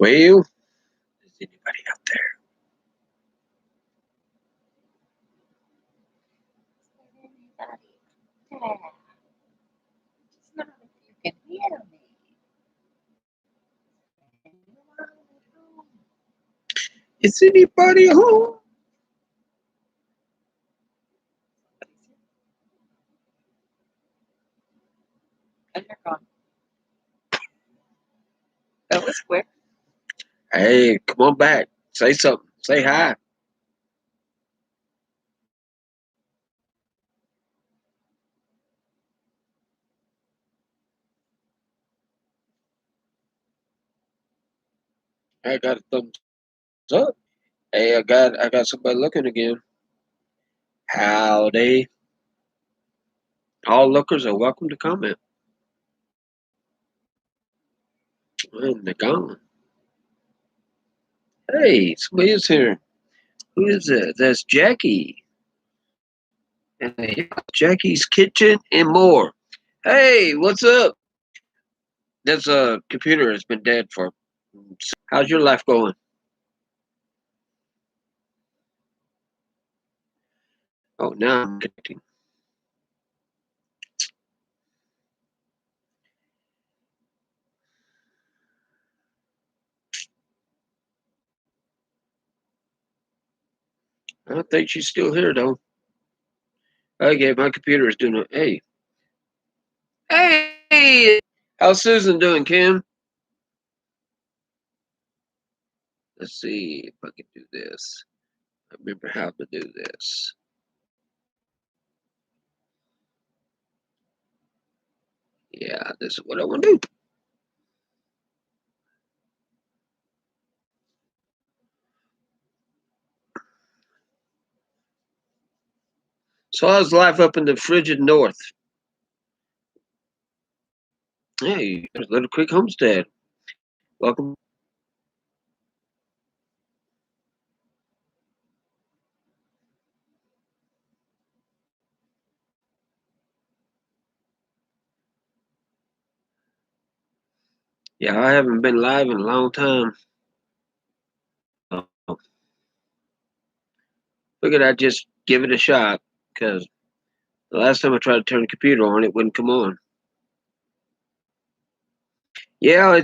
Well, is anybody out there? Anybody there? Just not if you can hear me. Anyone at home? Is anybody home? Somebody's here. And they're gone. That was quick. Hey, come on back. Say something. Say hi. I got a thumbs up. Hey, I got somebody looking again. Howdy. All lookers are welcome to comment. And they're gone. Hey, somebody is here. Who is that? That's Jackie. And Jackie's Kitchen and more. Hey, what's up? This computer has been dead for. How's your life going? Oh, now I'm connecting. I don't think she's still here though. Okay, my computer is doing it. Hey, how's Susan doing, Kim? Let's see if I can do this. I remember how to do this. Yeah, this is what I want to do. So how's life up in the frigid north? Hey, there's Little Creek Homestead. Welcome. Yeah, I haven't been live in a long time. So figured I'd just give it a shot because the last time I tried to turn the computer on, it wouldn't come on. Yeah,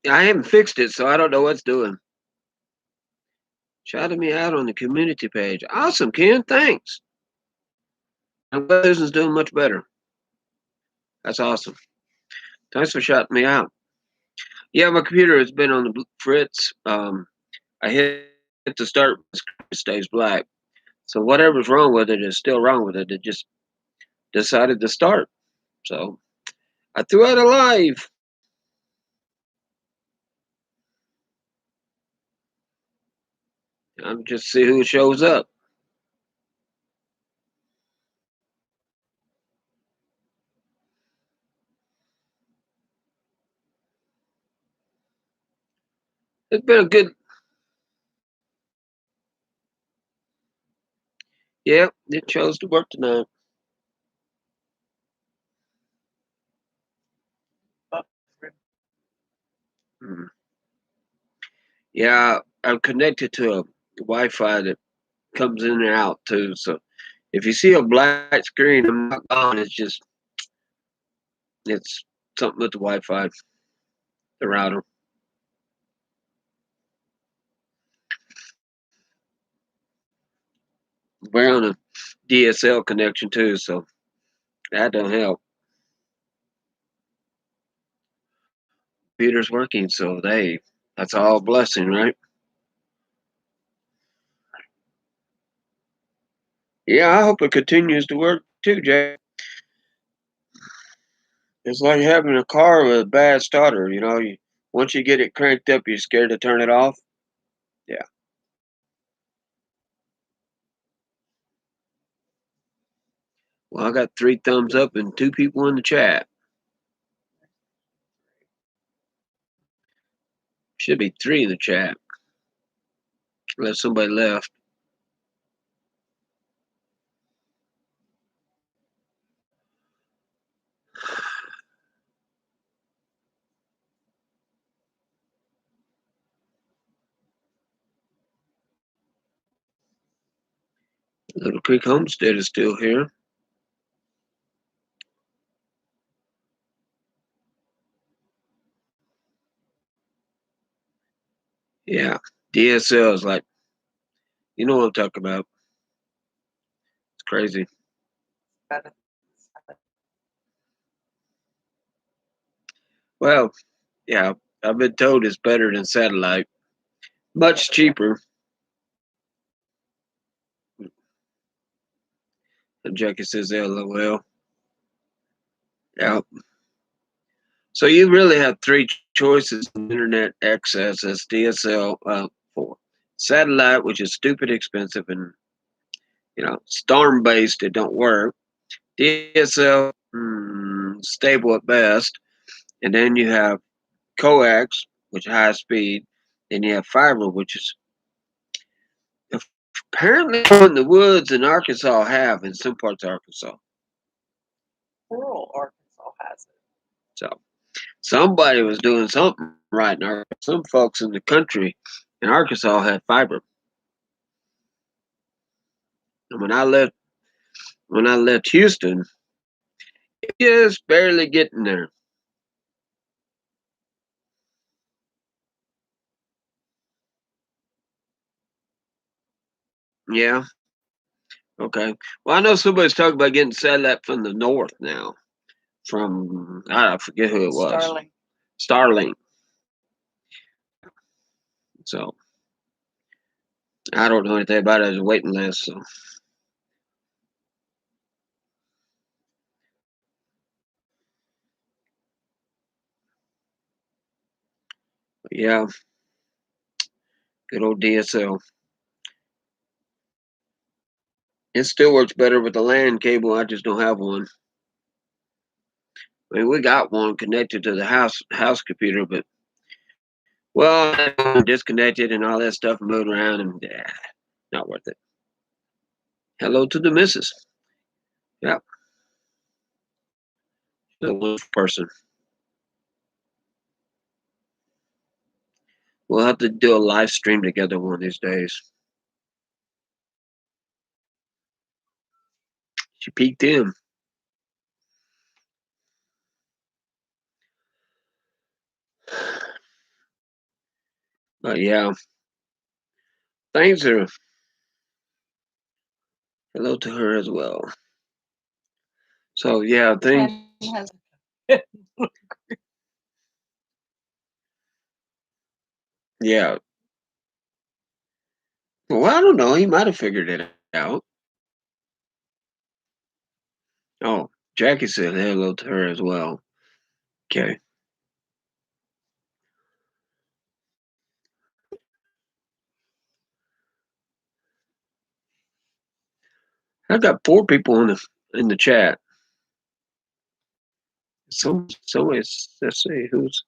I haven't fixed it, so I don't know what's doing. Shouted me out on the community page. Awesome, Ken. Thanks. I'm glad Susan's doing much better. That's awesome. Thanks for shouting me out. Yeah, my computer has been on the fritz. I hit the start, it stays black. So whatever's wrong with it is still wrong with it. It just decided to start. So I threw out a live. I'm just see who shows up. It's been a good. Yeah, it chose to work tonight. Mm. Yeah, I'm connected to a Wi-Fi that comes in and out too. So if you see a black screen, I'm not gone. It's something with the Wi-Fi, the router. We're on a DSL connection too, so that don't help. Computer's working, so that's all a blessing, right? Yeah, I hope it continues to work too, Jay. It's like having a car with a bad starter. Once you get it cranked up, you're scared to turn it off. Yeah. Well, I got 3 thumbs up and 2 people in the chat. Should be 3 in the chat, unless somebody left. Little Creek Homestead is still here. Yeah, DSL is like, you know what I'm talking about. It's crazy. Better. Well, yeah, I've been told it's better than satellite. Much cheaper. And Jackie says LOL. Yeah. So you really have three choices in internet access as DSL for satellite, which is stupid expensive and storm based. It don't work. DSL stable at best, and then you have coax, which is high speed. Then you have fiber, which is apparently in the woods in Arkansas have in some parts of Arkansas. Rural Arkansas has it. So somebody was doing something right in Arkansas. Some folks in the country in Arkansas had fiber. And when I left Houston, just barely getting there. Yeah. Okay. Well, I know somebody's talking about getting satellite from the north now. From I forget who it was. Starling. Starlink. So I don't know anything about it. There's a waiting list. So yeah, good old DSL. It still works better with the LAN cable. I just don't have one. I mean, we got one connected to the house computer, but well, I disconnected and all that stuff and moved around, and not worth it. Hello to the missus. Yep, the one person. We'll have to do a live stream together one of these days. She peeked in. But yeah, thanks her. Hello to her as well. So yeah, things. Ken has Yeah. Well, I don't know. He might have figured it out. Oh, Jackie said hello to her as well. Okay. I got four people in the chat. Let's see who's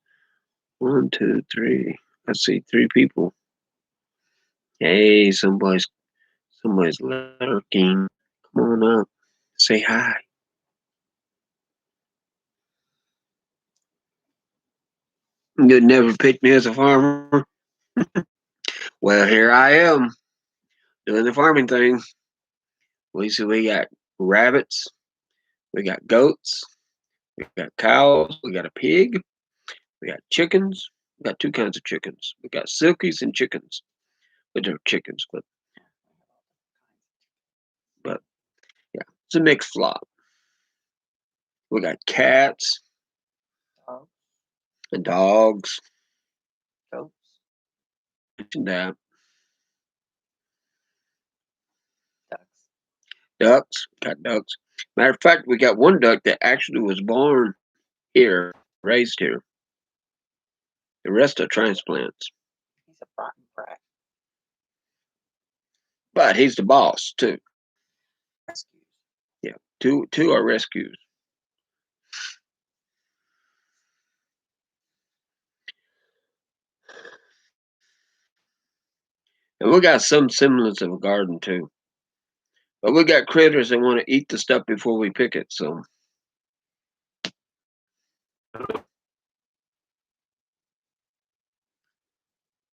one, two, three. I see three people. Hey, somebody's lurking. Come on up. Say hi. You'd never pick me as a farmer. Well, here I am doing the farming thing. We got rabbits, we got goats, we got cows, we got a pig, we got chickens. We got two kinds of chickens. We got silkies and chickens. But they're chickens, but yeah, it's a mixed flock. We got cats dogs, and dogs. goats. Mentioned that. Ducks. Ducks. Got ducks. Matter of fact, we got one duck that actually was born here, raised here. The rest are transplants. He's a rotten brat. But he's the boss too. Rescues. Yeah. Two are rescues. And we got some semblance of a garden too. But we got critters that want to eat the stuff before we pick it, so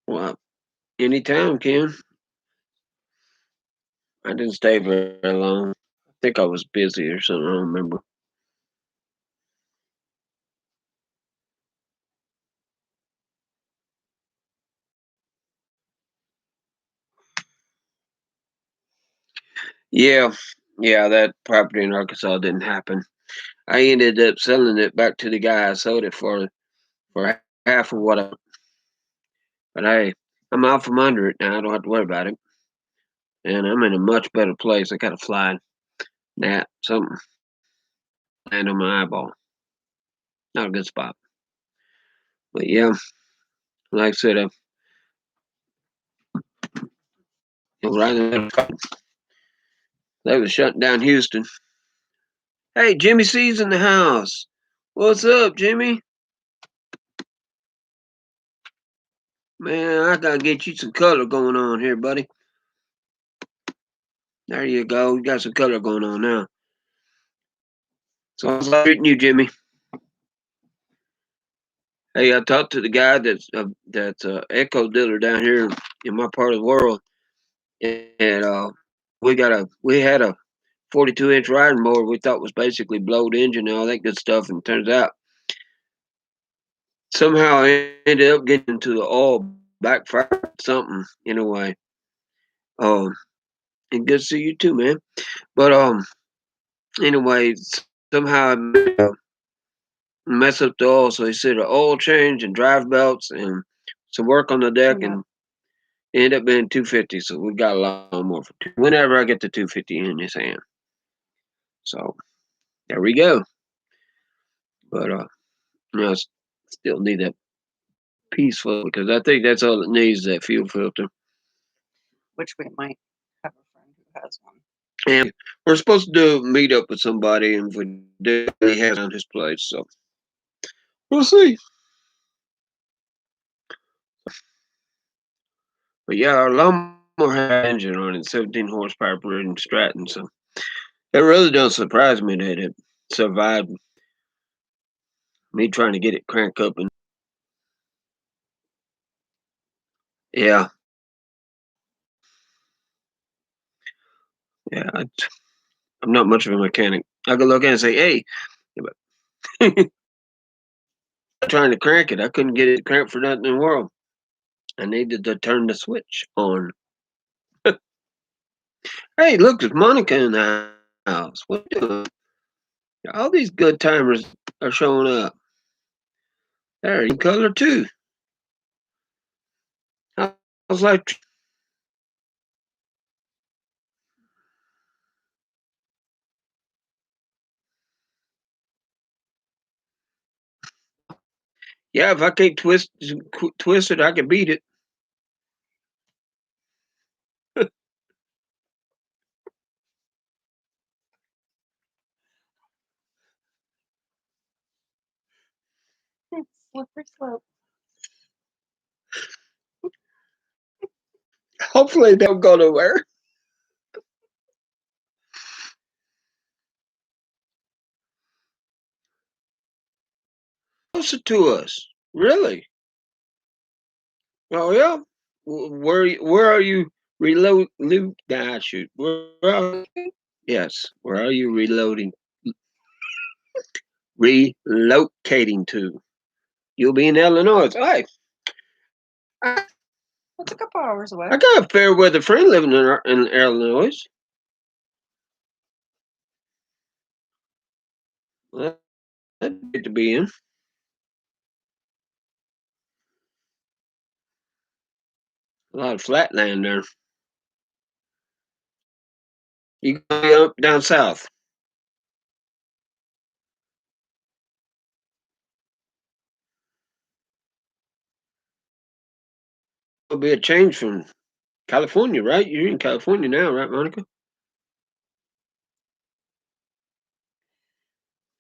well, anytime, Ken. I didn't stay very long. I think I was busy or something. I don't remember. Yeah, yeah, that property in Arkansas didn't happen. I ended up selling it back to the guy I sold it for half of what I. But hey, I'm out from under it now. I don't have to worry about it, and I'm in a much better place. I got a fly gnat, something land on my eyeball. Not a good spot, but yeah, like I said, right in the they was shutting down Houston. Hey, Jimmy C's in the house. What's up, Jimmy? Man, I gotta get you some color going on here, buddy. There you go. You got some color going on now. So I was treating you, Jimmy. Hey, I talked to the guy that's echo dealer down here in my part of the world, and we had a 42-inch riding mower we thought was basically blowed engine and all that good stuff, and turns out somehow I ended up getting into the oil backfired something in a way. Um, and good to see you too, man. But anyway, somehow I mess up the oil, so he said an oil change and drive belts and some work on the deck, and it ended up being 250. So we got a lot more for whenever I get the 250 in his hand. So there we go. But still need that peaceful because I think that's all it needs, that fuel filter. Which we might have a friend who has one. And we're supposed to do a meetup with somebody, and if we do, he has on his place. So we'll see. But yeah, our lawnmower had an engine on it, 17 horsepower Meridian Stratton. So it really don't surprise me that it survived me trying to get it cranked up. And yeah, yeah, I'm not much of a mechanic. I could look at it and say, hey, but trying to crank it, I couldn't get it cranked for nothing in the world. I needed to turn the switch on. Hey, look, there's Monica in the house. What you doing? All these good timers are showing up. There, in color too. I was like, yeah, if I can't twist it, I can beat it. Slippery slope. Hopefully, they'll go nowhere. Closer to us, really? Oh yeah. Where are you reload? Nah, shoot. Where are you? Yes. Where are you relocating to? You'll be in Illinois. Hey, That's a couple hours away. I got a fair weather friend living in Illinois. Well, that'd be good to be in. A lot of flat land there. You go up down south. It'll be a change from California, right? You're in California now, right, Monica?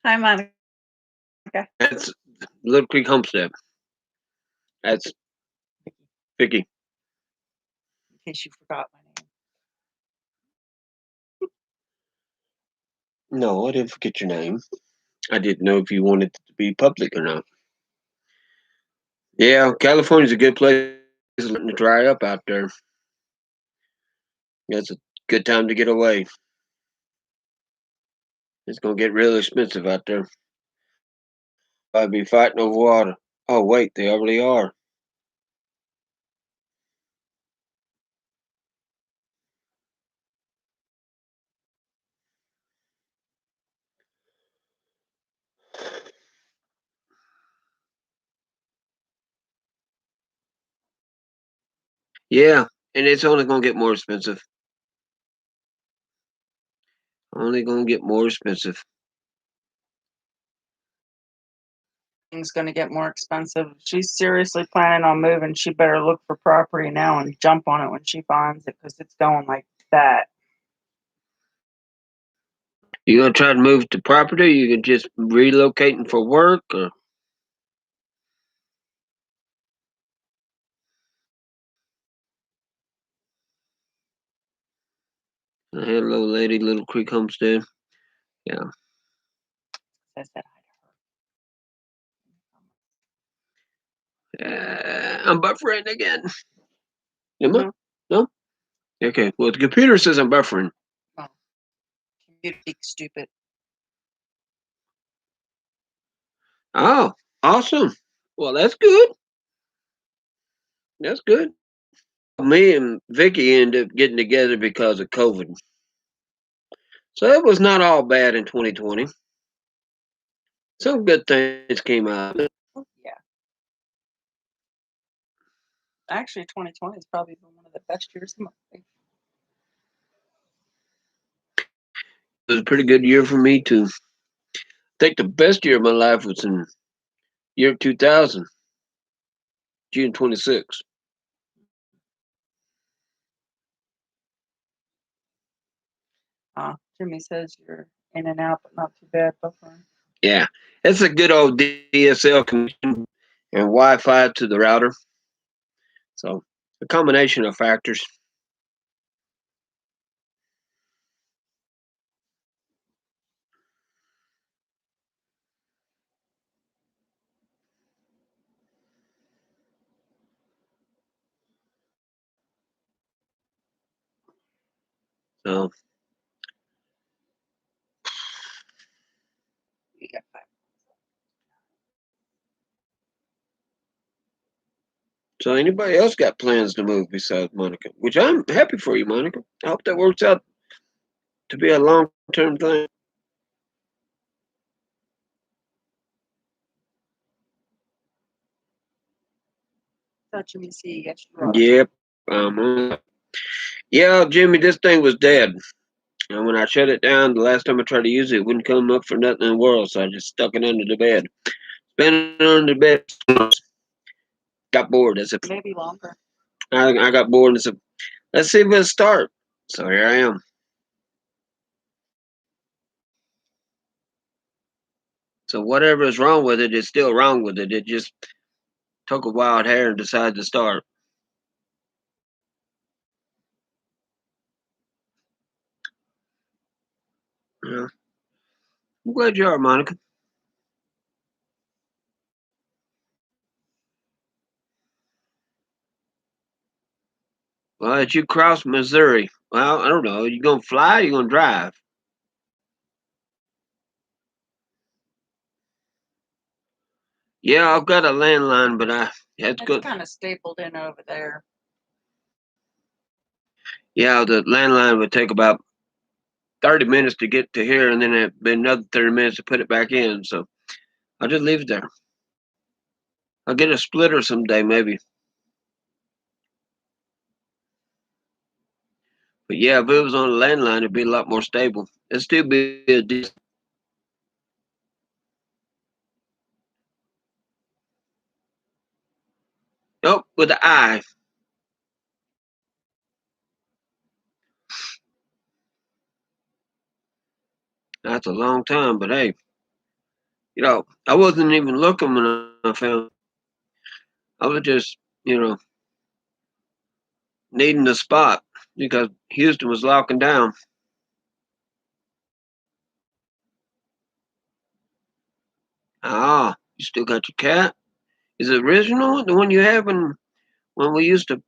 Hi, Monica. That's Little Creek Homestead. That's Vicky. In case you forgot my name. No, I didn't forget your name. I didn't know if you wanted it to be public or not. Yeah, California's a good place. It's starting to dry up out there. That's Good time to get away. It's gonna get real expensive out there. I'd be fighting over water. Oh wait, they already are. Yeah, and it's only gonna get more expensive. Only gonna get more expensive. Things going to get more expensive. If she's seriously planning on moving, she better look for property now and jump on it when she finds it because it's going like that. You gonna try to move to property? You can just relocating for work, or hello, lady, Little Creek Homestead. Yeah. Says that I'm buffering again. Am I? No. No. Okay. Well, the computer says I'm buffering. Oh, computer geek stupid. Oh, awesome. Well, that's good. That's good. Me and Vicky ended up getting together because of COVID. So it was not all bad in 2020. Some good things came out of it. Yeah. Actually, 2020 has probably been one of the best years of my life. It was a pretty good year for me, too. I think the best year of my life was in year 2000, June 26th. Jimmy says you're in and out, but not too bad buffering. Yeah. It's a good old DSL connection and Wi Fi to the router. So a combination of factors. So You got 5. So anybody else got plans to move besides Monica? Which I'm happy for you, Monica. I hope that works out to be a long term thing. Thought Jimmy see yes, you are. Yep. Yeah, Jimmy, this thing was dead. And when I shut it down, the last time I tried to use it, it wouldn't come up for nothing in the world. So I just stuck it under the bed. Been under the bed. Got bored. I said, Maybe longer. I got bored and said, let's see if it'll start. So here I am. So whatever is wrong with it is still wrong with it. It just took a wild hair and decided to start. Yeah. I'm glad you are, Monica. Well, as you cross Missouri, well, I don't know. You gonna fly? Or you gonna drive? Yeah, I've got a landline, but I had to It's go. kind of stapled in over there. Yeah, the landline would take about 30 minutes to get to here, and then it'd be another 30 minutes to put it back in. So I'll just leave it there. I'll get a splitter someday, maybe. But yeah, if it was on a landline, it'd be a lot more stable. It'd still be a decent. Oh, with the eye. That's a long time, but hey, I wasn't even looking when I found. I was just, needing the spot because Houston was locking down. Ah, you still got your cat? Is it original? The one you have when we used to?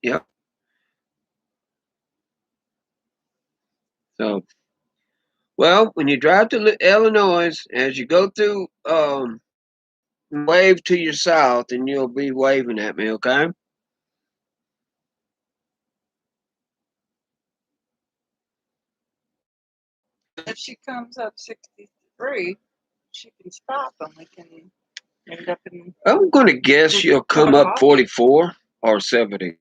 Yep. So, well, when you drive to Illinois, as you go through, wave to your south, and you'll be waving at me, okay? If she comes up 63, she can stop and we can end up in. I'm going to guess you'll come up 44 or 70.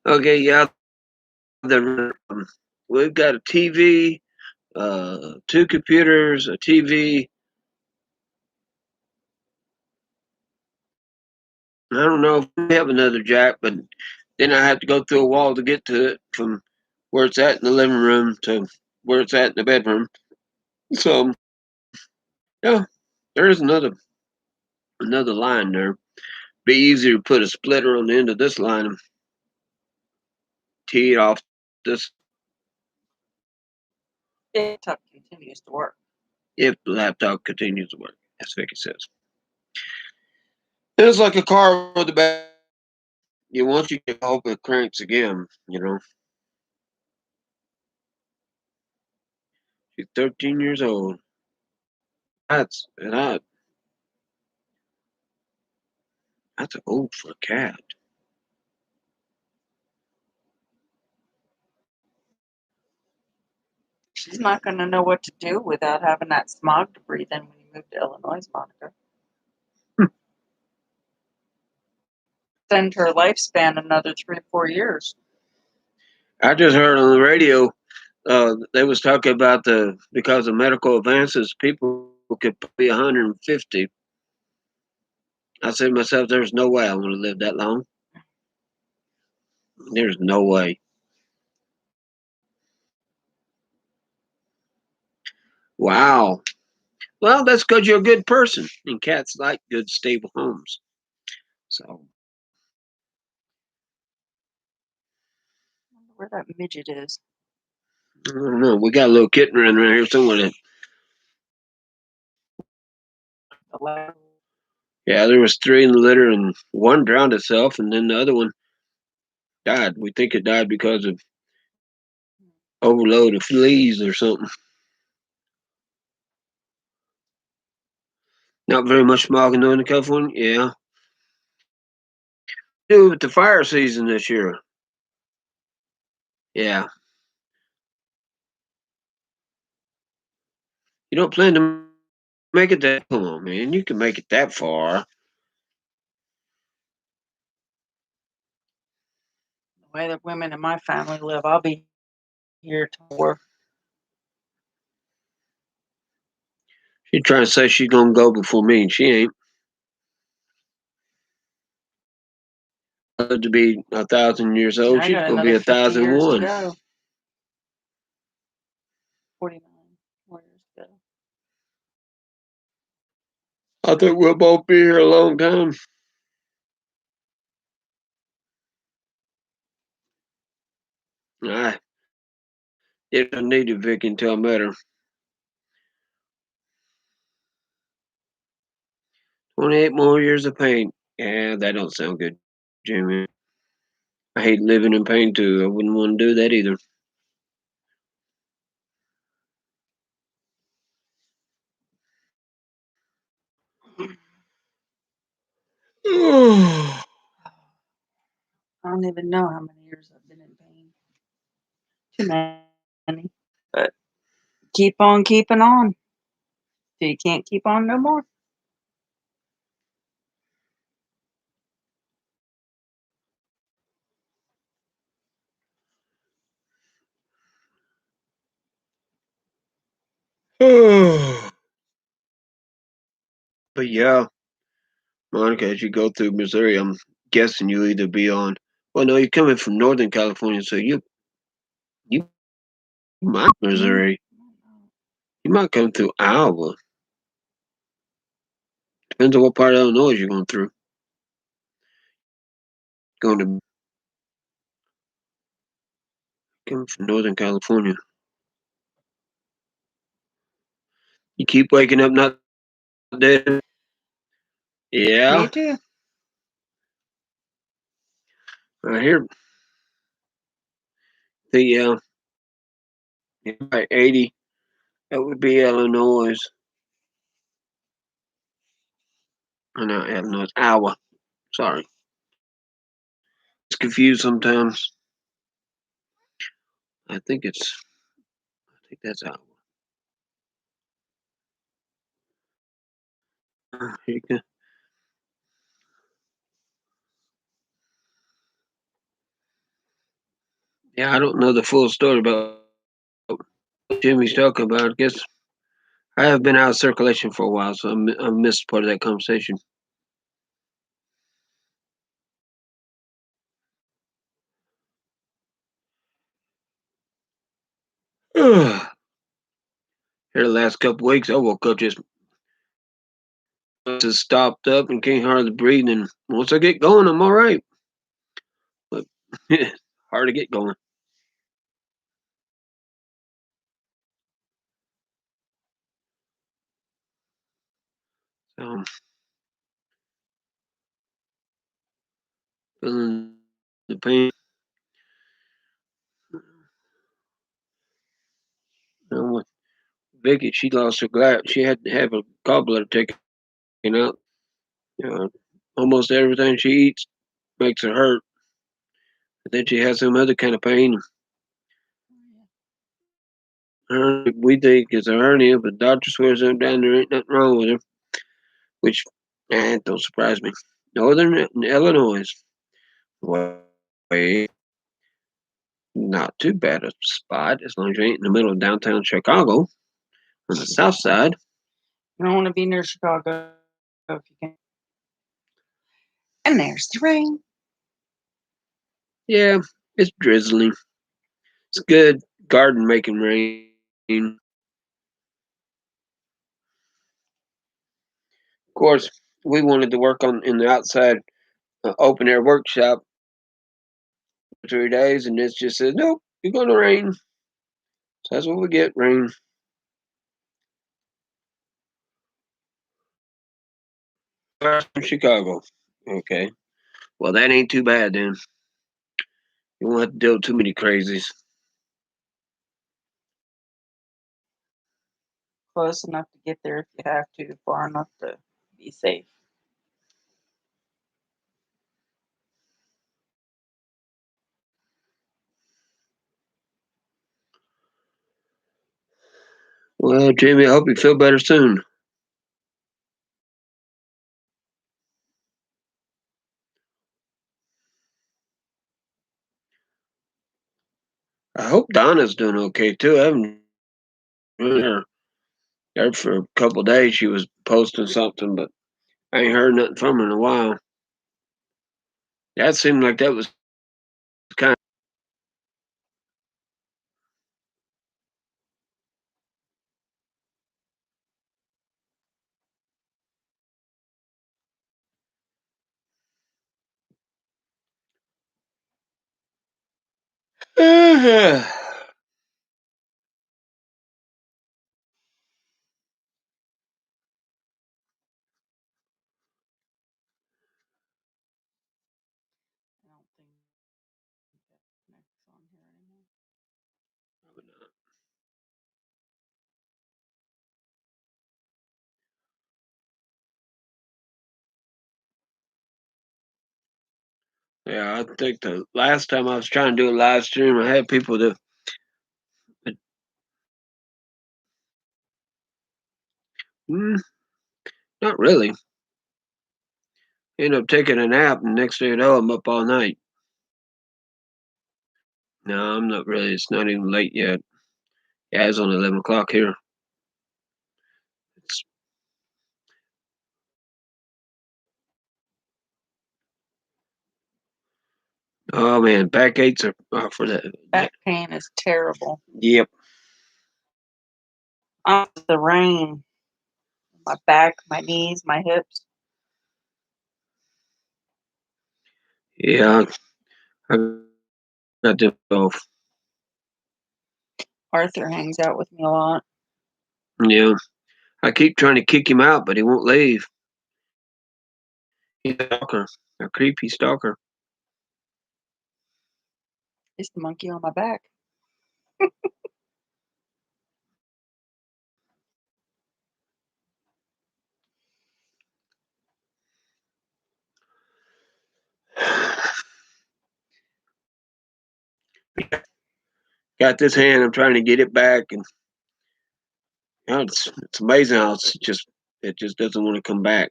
Okay, yeah. We've got a TV, two computers, a TV. I don't know if we have another jack, but then I have to go through a wall to get to it from where it's at in the living room to where it's at in the bedroom. So, yeah, there is another line there. Be easier to put a splitter on the end of this line and tee it off this Laptop continues to work. if the laptop continues to work, as Vicky says. It's like a car with a back. You once you get hope it cranks again, you know. She's 13 years old. That's that's old for a cat. She's not going to know what to do without having that smog to breathe in when you move to Illinois, Monica. Extend her lifespan another 3 or 4 years. I just heard on the radio they was talking about because of medical advances, people could be 150. I said to myself, "There's no way I'm going to live that long. There's no way." Wow. Well, that's because you're a good person, and cats like good, stable homes. So, I wonder where that midget is. I don't know. We got a little kitten running around here somewhere. Yeah, there was 3 in the litter, and one drowned itself, and then the other one died. We think it died because of overload of fleas or something. Not very much smog in Northern California. Yeah, dude, with the fire season this year. Yeah, you don't plan to make it that. Come on, man, you can make it that far. The way that women in my family live, I'll be here till 4. She trying to say she's gonna go before me, and she ain't. To be 1,000 years old, I she's got gonna be another 50 years to 1,001. go. 49 more years to go. I think we'll both be here a long time. I didn't need it, Vicky, until I met her. 28 more years of pain. Yeah, that don't sound good, Jamie. I hate living in pain too. I wouldn't want to do that either. I don't even know how many years I've been in pain. Too many. But keep on keeping on. So you can't keep on no more. But yeah, Monica, as you go through Missouri, I'm guessing you either be on. Well, no, you're coming from Northern California, so you might Missouri. You might come through Iowa. Depends on what part of Illinois you're going through. Going to come from Northern California. You keep waking up not dead. Yeah, Me too. I hear the by 80. That would be Illinois. Oh, no, Illinois. Iowa. Sorry, it's confused sometimes. I think that's Iowa. Here you go. Yeah, I don't know the full story about what Jimmy's talking about. I guess I have been out of circulation for a while, so I missed part of that conversation. Here the last couple weeks, I woke up just stopped up and can't hardly breathe. And once I get going, I'm all right. But hard to get going. So feeling the pain. With Vicky, she lost her glass. She had to have a gallbladder taken out. Uh, Almost everything she eats makes her hurt. And then she has some other kind of pain. We think it's a hernia, but doctor swears up down there ain't nothing wrong with her, which don't surprise me. Northern Illinois, way not too bad a spot as long as you ain't in the middle of downtown Chicago on the south side. You don't want to be near Chicago if you can. And there's the rain. Yeah, it's drizzling. It's good garden making rain. Of course, we wanted to work on in the outside open air workshop for 3 days, and this just says nope, you're gonna rain. So that's what we get, rain. From Chicago. Okay. Well, that ain't too bad then. You won't have to deal with too many crazies. Close enough to get there if you have to, far enough to be safe. Well, Jamie, I hope you feel better soon. I hope Donna's doing okay too. I haven't really heard her for a couple of days. She was posting something, but I ain't heard nothing from her in a while. That seemed like that was kind of. I don't think that connects on here anymore. Yeah, I think the last time I was trying to do a live stream, I had people that, mm, not really. End up taking a nap, and next thing you know, I'm up all night. No, I'm not really. It's not even late yet. Yeah, it's only 11 o'clock here. It's, oh man, backaches are for that. Back pain is terrible. Yep. The rain, my back, my knees, my hips. Yeah, I got them both. Arthur hangs out with me a lot. Yeah, I keep trying to kick him out, but he won't leave. stalker, a creepy stalker. It's the monkey on my back. Got this hand. I'm trying to get it back, and you know, it's amazing how it just doesn't want to come back.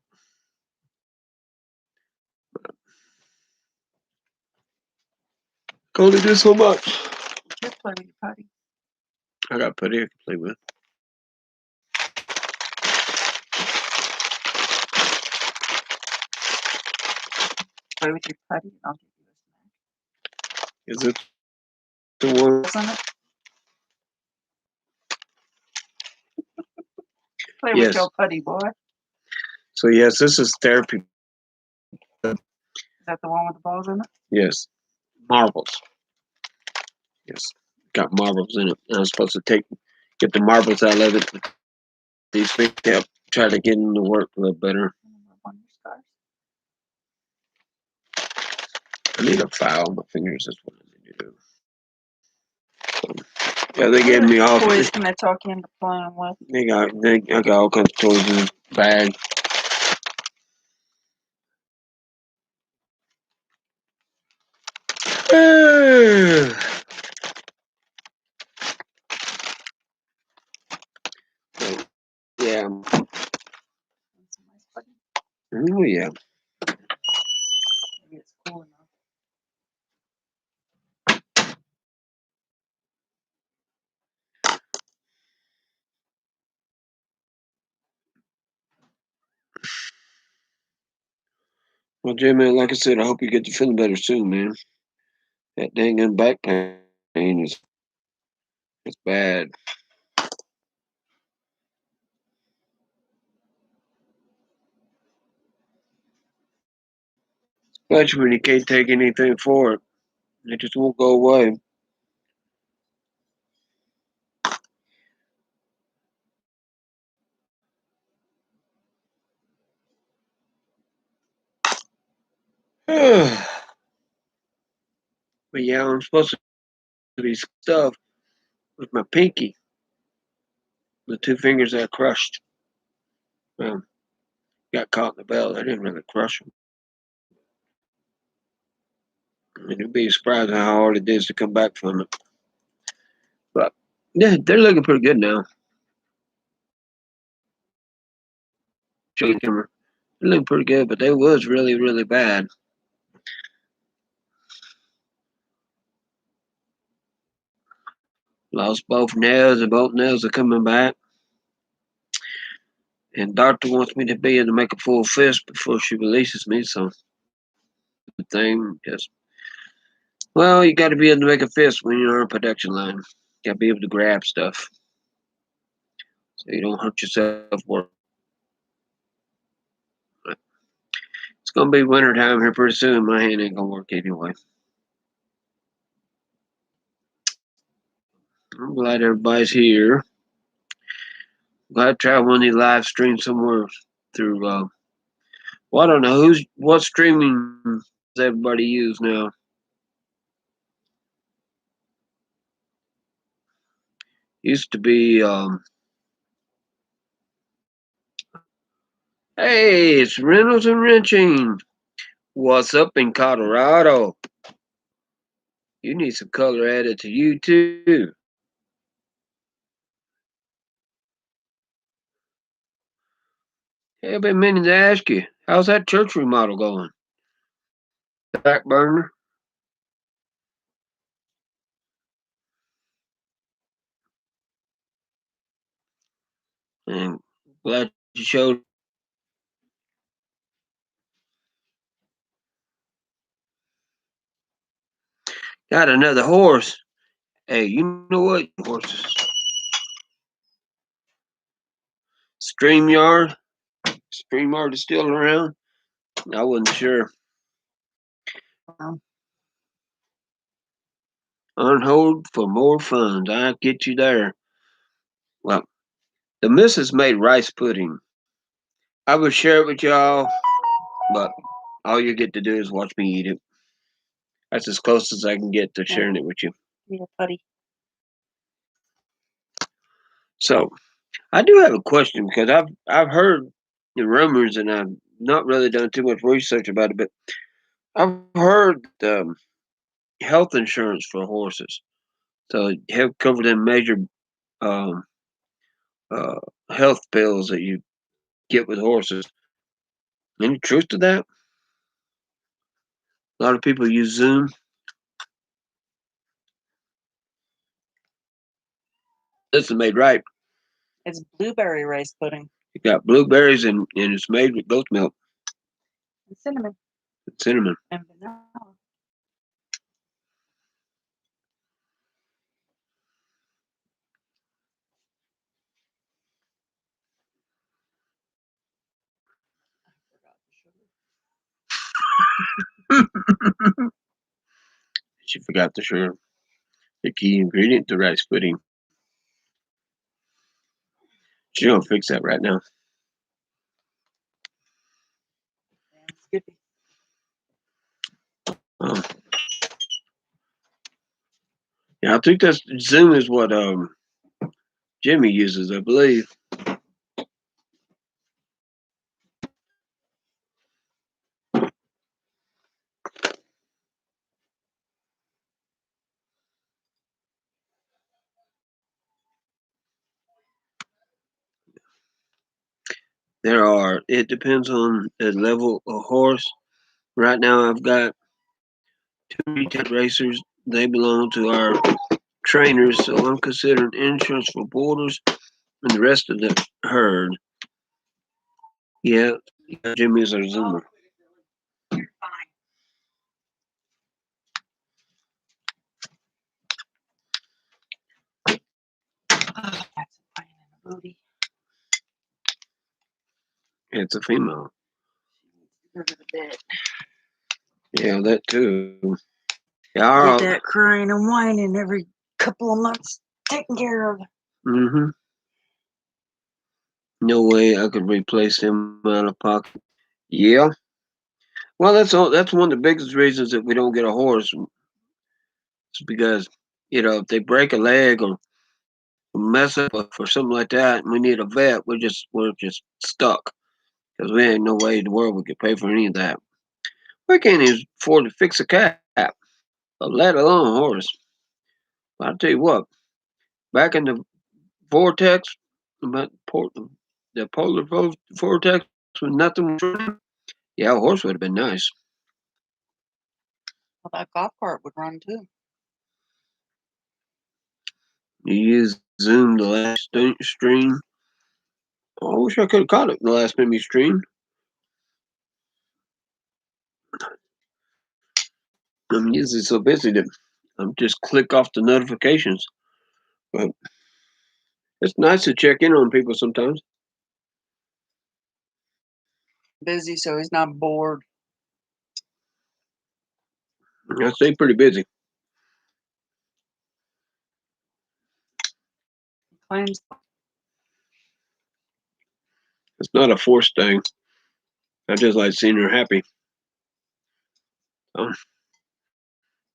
Can only do so much. Just play with your putty. I got putty I can play with. Play with your putty, and I'll give you a Is snack. it the one? Isn't it? Play Yes. with your putty, boy. So yes, this is therapy. Is that the one with the balls in it? Yes, marbles. Yes, got marbles in it. And I was supposed to get the marbles out of it. These things help try to get them to work a little better. On your scars. I need a file on my fingers. That's what I need to do. Yeah, they gave me all. Toys can I talk you into playing with? I got all kinds of toys in the bag. Yeah. That's a nice putty. Oh yeah. Maybe it's cool enough. Well, Jay, man, like I said, I hope you get to feeling better soon, man. That dang back pain is it's bad. Especially when you can't take anything for it. It just won't go away. But yeah, I'm supposed to be stuffed with my pinky. The two fingers I crushed. Got caught in the belt. I didn't really crush them. I mean, you'd be surprised how hard it is to come back from it. But yeah, they're looking pretty good now. Show camera. They look pretty good, but they was really, really bad. Lost both nails, and both nails are coming back. And doctor wants me to be able to make a full fist before she releases me. So the thing is, well, you got to be able to make a fist when you're on a production line. You got to be able to grab stuff so you don't hurt yourself. Work. It's gonna be winter time here pretty soon. My hand ain't gonna work anyway. I'm glad everybody's here. Glad to try one of these live streams somewhere through. Well, I don't know what streaming does everybody use now. Used to be. Hey, it's Reynolds and Wrenching. What's up in Colorado? You need some color added to you too. Hey, I've been meaning to ask you, how's that church remodel going? Back burner? And glad you showed. Got another horse. Hey, you know what? Horses. StreamYard. StreamYard is still around. I wasn't sure. Unhold for more funds. I'll get you there. Well, the missus made rice pudding. I would share it with y'all, but all you get to do is watch me eat it. That's as close as I can get to sharing it with you. Yeah, buddy. So I do have a question because I've heard the rumors and I've not really done too much research about it, but I've heard health insurance for horses. So help cover them major um, uh, health bills that you get with horses. Any truth to that? A lot of people use Zoom. This is made right. It's blueberry rice pudding You got blueberries and it's made with goat milk and cinnamon and cinnamon. and vanilla. She forgot the sugar, the key ingredient to rice pudding. She's gonna fix that right now. Damn Skippy. Um, yeah, I think that's Zoom is what Jimmy uses, I believe. It depends on the level of horse. Right now, I've got two retail racers. They belong to our trainers, so I'm considering insurance for boarders and the rest of the herd. Yeah, Jimmy is our Zoomer. That's a pain in the booty. It's a female. Go to the bed. Yeah, that too. Yeah, Get all that crying and whining every couple of months taken care of. Mm-hmm. No way I could replace him out of pocket. Yeah. Well, that's all. That's one of the biggest reasons that we don't get a horse. It's because if they break a leg or mess up or something like that, and we need a vet, we're just stuck because we ain't no way in the world we could pay for any of that. We can't even afford to fix a cat, let alone a horse. But I'll tell you what. Back in the vortex, about the polar vortex, when nothing was running, yeah, a horse would have been nice. Well, that golf cart would run too. You use Zoom the last stream. Oh, I wish I could have caught it the last time you streamed. I'm usually so busy that I'm just click off the notifications. But it's nice to check in on people sometimes. Busy, so he's not bored. I stay pretty busy. He claims It's not a forced thing. I just like seeing her happy. Oh,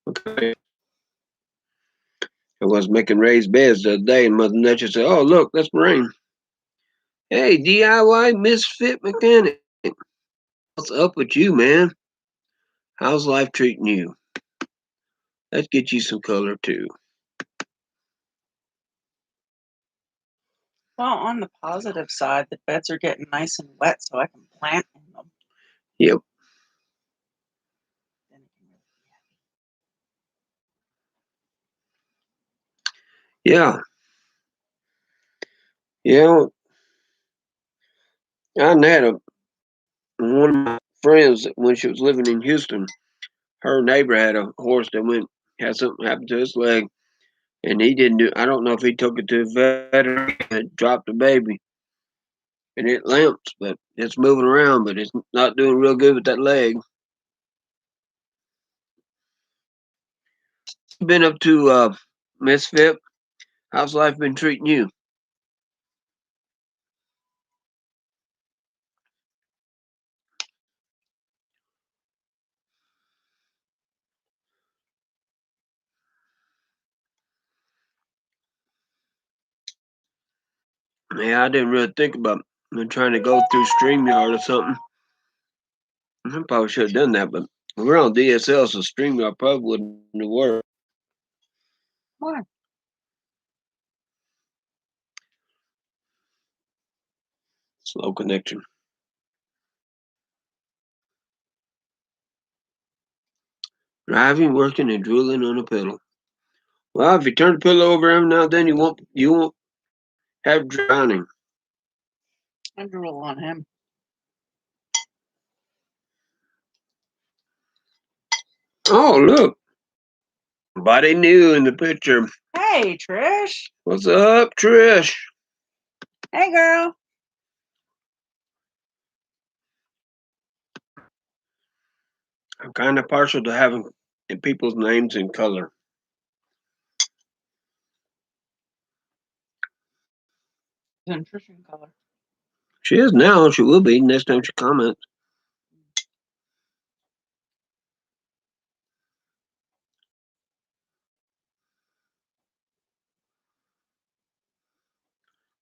okay. I was making raised beds the other day, and Mother Nature said, "Oh, look, that's rain." Hey, DIY misfit mechanic, what's up with you, man? How's life treating you? Let's get you some color too. well, on the positive side, the beds are getting nice and wet, so I can plant in them. Yep. Then it can really be happy. Yeah. Yeah. I had one of my friends when she was living in Houston. Her neighbor had a horse that had something happen to his leg, and he didn't do. I don't know if he took it to the vet or it dropped the baby, and it limps, but it's moving around, but it's not doing real good with that leg. Been up to Misfit. How's life been treating you? Yeah, I didn't really think about trying to go through StreamYard or something. I probably should have done that, but we're on DSL, so StreamYard probably wouldn't have worked. Why? Slow connection. Driving, working, and drooling on a pillow. Well, if you turn the pillow over every now and then, you won't have drowning. I drool on him. Oh, look. Somebody new in the picture. Hey, Trish. What's up, Trish? Hey, girl. I'm kind of partial to having people's names in color. In Trishan color. She is now. She will be next time she comments.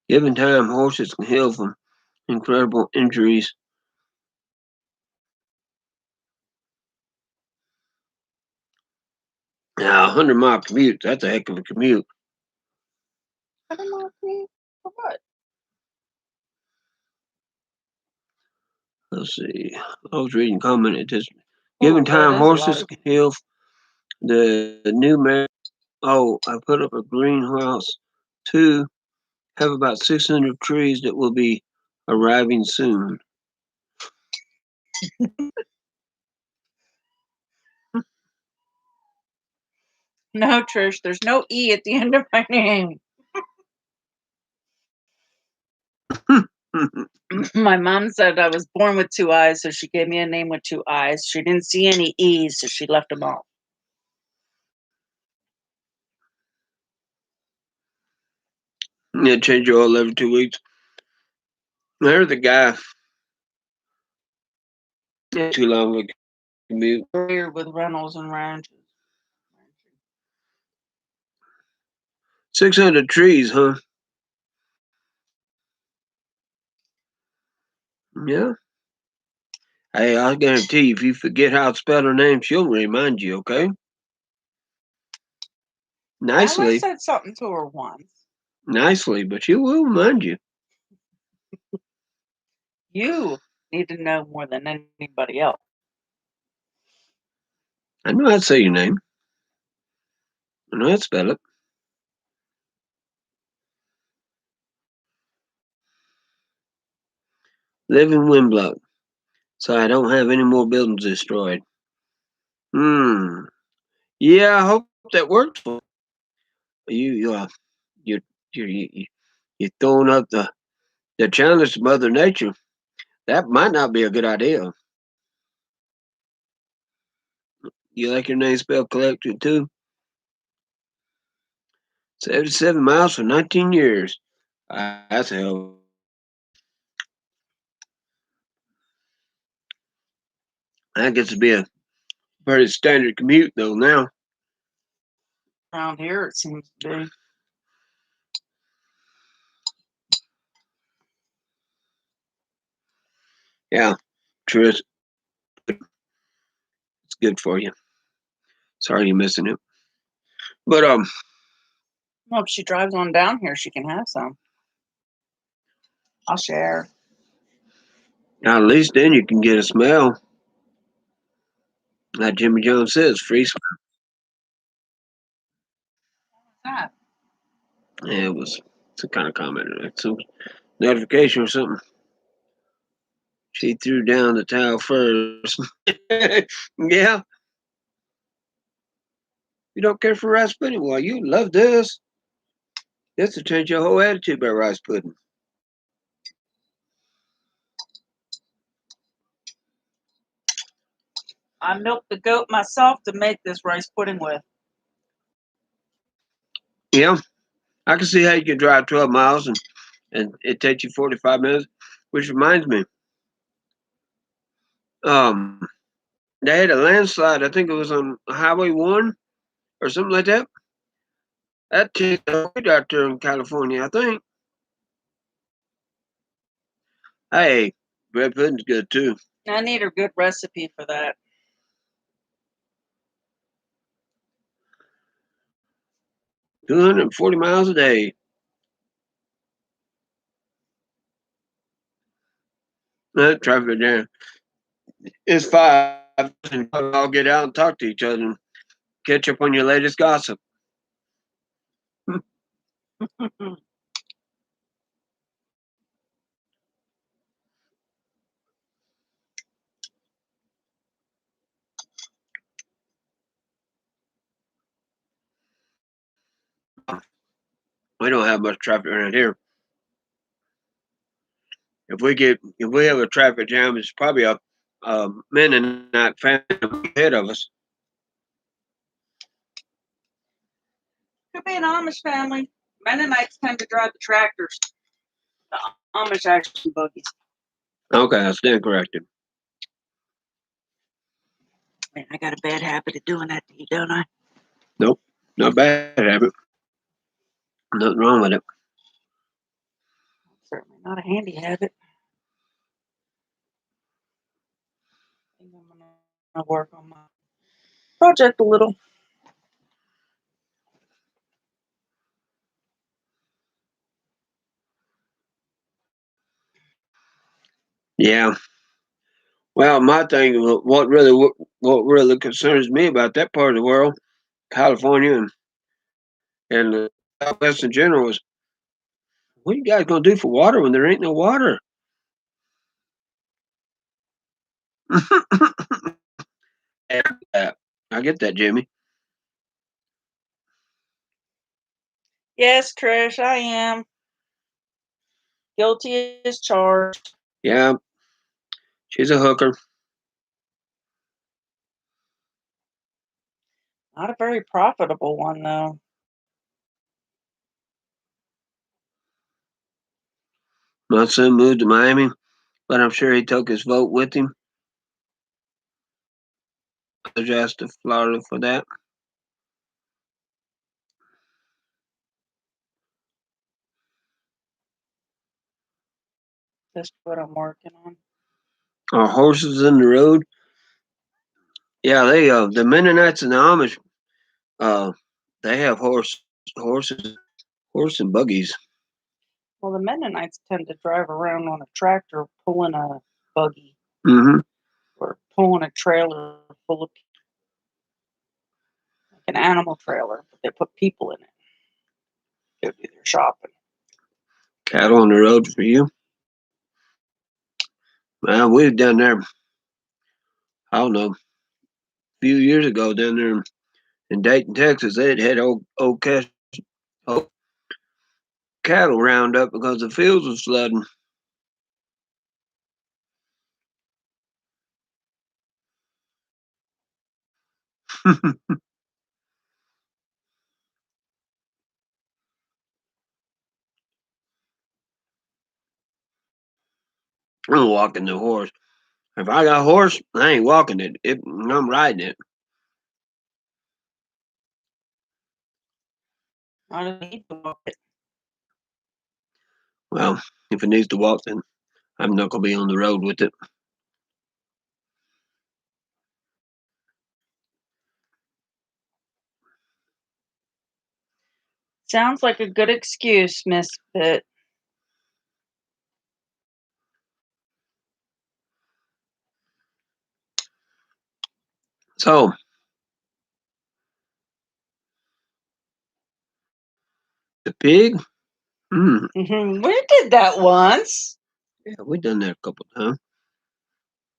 Given time, horses can heal from incredible injuries. Now, 100-mile commute, that's a heck of a commute. I don't know for what. Let's see. I was reading comment. It just given that time, is a horses lot. can heal. The new man. Oh, I put up a greenhouse to have about 600 trees that will be arriving soon. No, Trish, there's no E at the end of my name. My mom said I was born with 2 eyes, so she gave me a name with 2 eyes. She didn't see any E's, so she left them off. Yeah, change your oil every 2 weeks. I heard the guy. Too long of a commute. Career with Reynolds and Ranches. 600 trees, huh? Yeah. Hey, I guarantee you, if you forget how to spell her name, she'll remind you, okay? Nicely. I said something to her once. Nicely, but she will remind you. You need to know more than anybody else. I know how to say your name. I know how to spell it. Live in Wimblow, so I don't have any more buildings destroyed. Yeah, I hope that works for you. You're throwing up the challenge to Mother Nature. That might not be a good idea. You like your name spelled correctly too? 77 miles for 19 years. That's a hell. That gets to be a pretty standard commute though now. Around here, it seems to be. Yeah, true. It's good for you. Sorry you're missing it. But Well, if she drives on down here, she can have some. I'll share. at least then you can get a smell. Like Jimmy Jones says, free smell. That. Yeah, it was some kind of comment, like some notification or something. She threw down the towel first. Yeah. You don't care for rice pudding? Well, you love this. This will change your whole attitude about rice pudding. I milked the goat myself to make this rice pudding with. Yeah. I can see how you can drive 12 miles and it takes you 45 minutes, which reminds me. Um, they had a landslide. I think it was on Highway 1 or something like that. That took out there in California, I think. Hey, bread pudding's good too. I need a good recipe for that. $240 a day. That traffic jam. It's 5. And I'll get out and talk to each other and catch up on your latest gossip. We don't have much traffic around here. If we have a traffic jam, it's probably a Mennonite family ahead of us. Could be an Amish family. Mennonites tend to drive the tractors. The Amish actually buggies. Okay, I stand corrected. Man, I got a bad habit of doing that to you, don't I? Nope, not bad habit. Nothing wrong with it. Certainly not a handy habit. I think I'm gonna work on my project a little. Yeah. Well, my thing, what really concerns me about that part of the world, California and the Southwest in general, is what you guys gonna do for water when there ain't no water? Yeah, I get that, Jimmy. Yes, Trish, I am guilty as charged. Yeah, she's a hooker. Not a very profitable one, though. My son moved to Miami, but I'm sure he took his vote with him. Apologize to Florida for that. That's what I'm working on. Our horses in the road. Yeah, they the Mennonites and the Amish uh they have horses horse and buggies. Well, the Mennonites tend to drive around on a tractor pulling a buggy Mm-hmm. or pulling a trailer full of like an animal trailer, but they put people in it. Go do their shopping. Cattle on the road for you. Well, we have done there, I don't know, a few years ago down there in Dayton, Texas. They had old cattle round up because the fields was flooding. I'm walking the horse. If I got a horse, I ain't walking it. I'm riding it. I don't need to walk it. Well, if it needs to walk, then I'm not gonna be on the road with it. Sounds like a good excuse, Miss Pitt. So the pig. Mm, We did that once. yeah, we done that a couple times.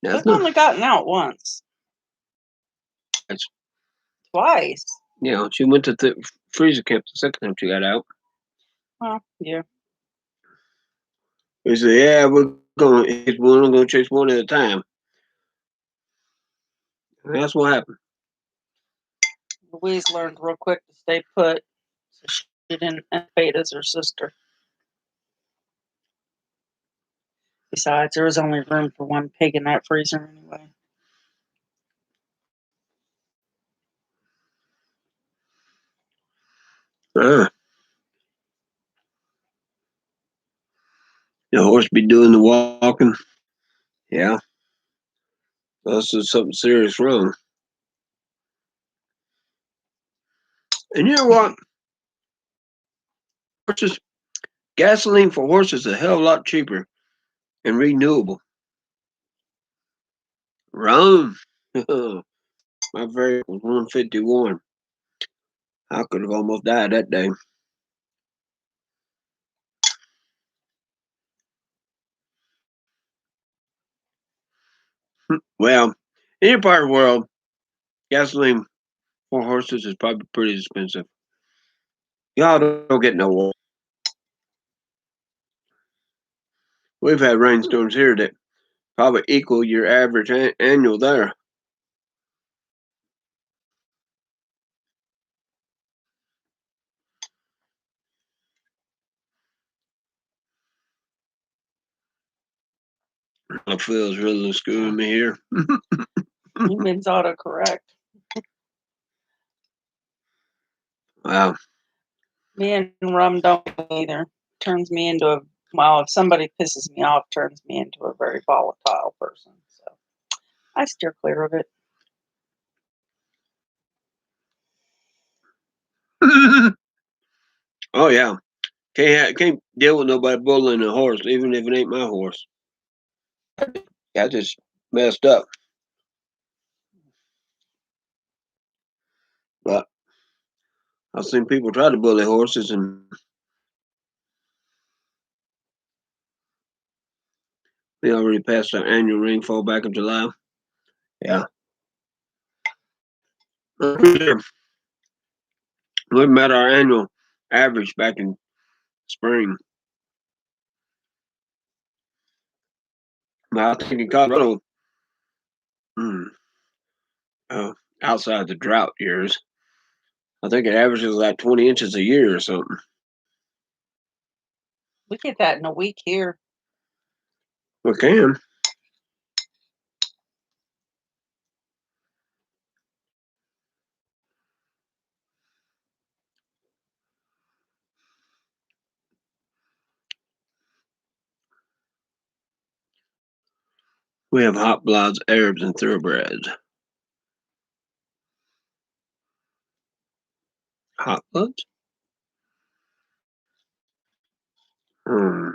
That's We've not. only gotten out once. That's, Twice. she went to the freezer camp the second time she got out. Well, yeah. We said, "Yeah, we're only gonna chase one at a time." And that's what happened. Louise learned real quick to stay put, so she didn't fade as her sister. Besides, there was only room for one pig in that freezer anyway. The horse be doing the walking. Yeah, that's just something serious wrong. And you know what? Horses, gasoline for horses is a hell of a lot cheaper and renewable. Rome. My very was 151. I could have almost died that day. Well, in your part of the world, gasoline for horses is probably pretty expensive. Y'all don't get no water. We've had rainstorms here that probably equal your average annual there. My feels really screwing me here. Humans autocorrect. Wow. Me and rum don't either. Turns me into a well, if somebody pisses me off, turns me into a very volatile person. So I steer clear of it. Oh yeah. Can't deal with nobody bullying a horse, even if it ain't my horse. I just messed up. But I've seen people try to bully horses, and they already passed their annual rainfall back in July. Yeah. We met our annual average back in spring. But I think in Colorado, mm, uh, outside the drought years, I think it averages like 20 inches a year or something. We get that in a week here. We can. We have hot bloods, Arabs, and thoroughbreds. Hot bloods? Hmm.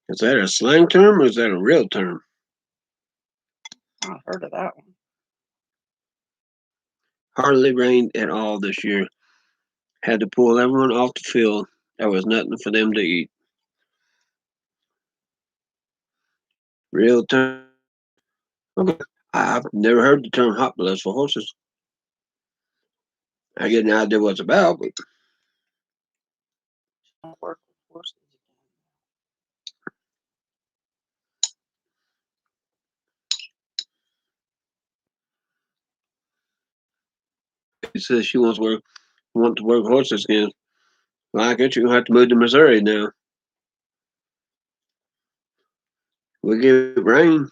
Is that a slang term or is that a real term? I've heard of that one. Hardly rained at all this year. Had to pull everyone off the field. There was nothing for them to eat. Real term. Okay. I've never heard the term hot bloods for horses. I get an idea what it's about, but I don't work with horses she says she want to work horses again. Well, I guess you're gonna have to move to Missouri now. We get rain,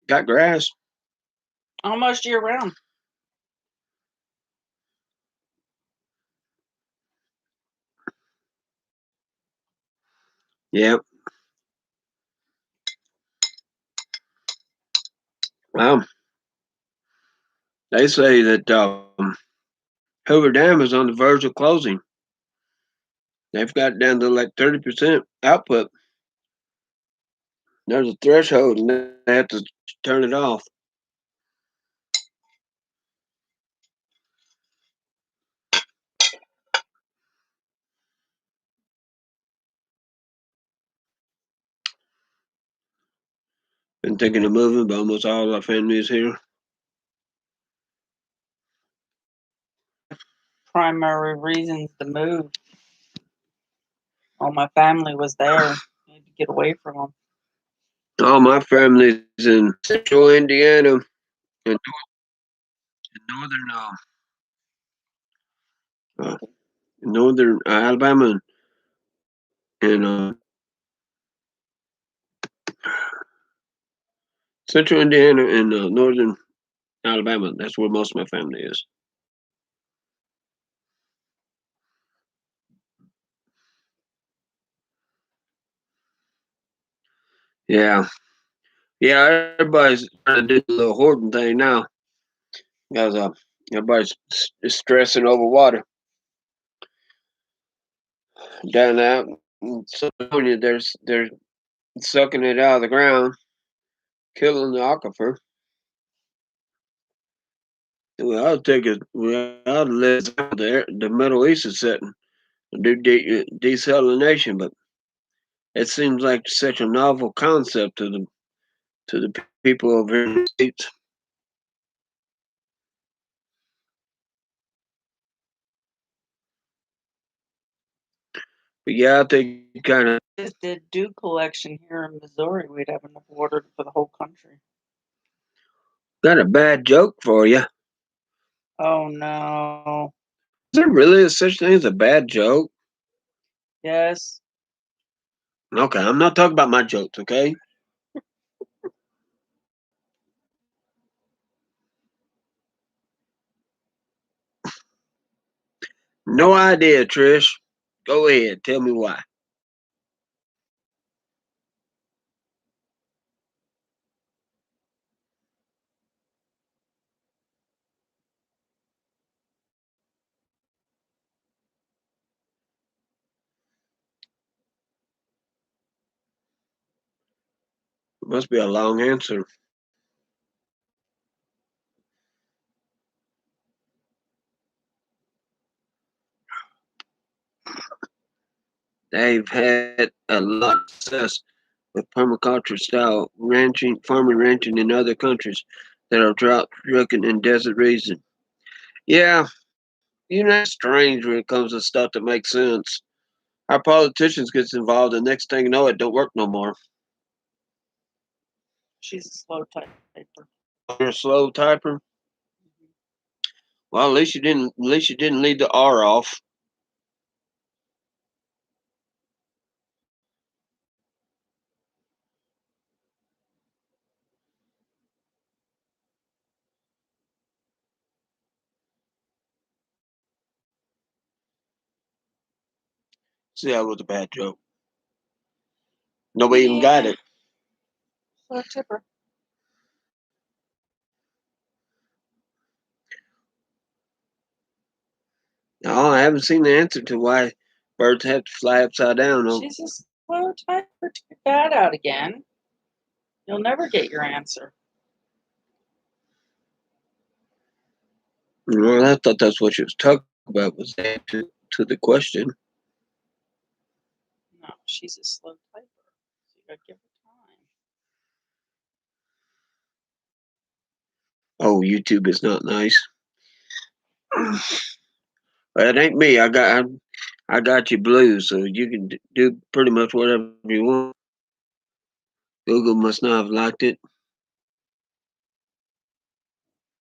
got grass. almost year round. Yep. Well, they say that Hoover Dam is on the verge of closing. They've got down to like 30% output. There's a threshold, and they have to turn it off. Been thinking of moving, but almost all our family is here. Primary reasons to move. All my family was there. I had to get away from them. All my family's in central Indiana and northern uh, northern Alabama and central Indiana and northern Alabama. That's where most of my family is. Yeah. Yeah, everybody's trying to do the little hoarding thing now. Because everybody's stressing over water. Down out in California, they're sucking it out of the ground, killing the aquifer. Well, I'll take it. Well, I'll let the Middle East is setting do desalination, but it seems like such a novel concept to the people over here in the states. But yeah, I think kind of Just did dew collection here in Missouri. We'd have enough water for the whole country. got a bad joke for you. Oh no. Is there really a such thing as a bad joke? Yes. Okay, I'm not talking about my jokes. Okay. No idea, Trish. Go ahead. Tell me why. It must be a long answer. They've had a lot of success with permaculture style ranching, farming ranching in other countries that are drought stricken and desert regions. Yeah, that's strange when it comes to stuff that makes sense. Our politicians gets involved, and next thing you know, it don't work no more. She's a slow typer. You're a slow typer. Well, at least you didn't. At least you didn't leave the R off. See, that was a bad joke. Nobody even got it. Slow tipper. No, I haven't seen the answer to why birds have to fly upside down. No. She's a slow typer to get that out again. You'll never get your answer. Well, I thought that's what she was talking about. Was the answer to the question? No, she's a slow typer. So you gotta give her time. Oh, YouTube is not nice. But it ain't me. I got you blue, so you can do pretty much whatever you want. Google must not have liked it.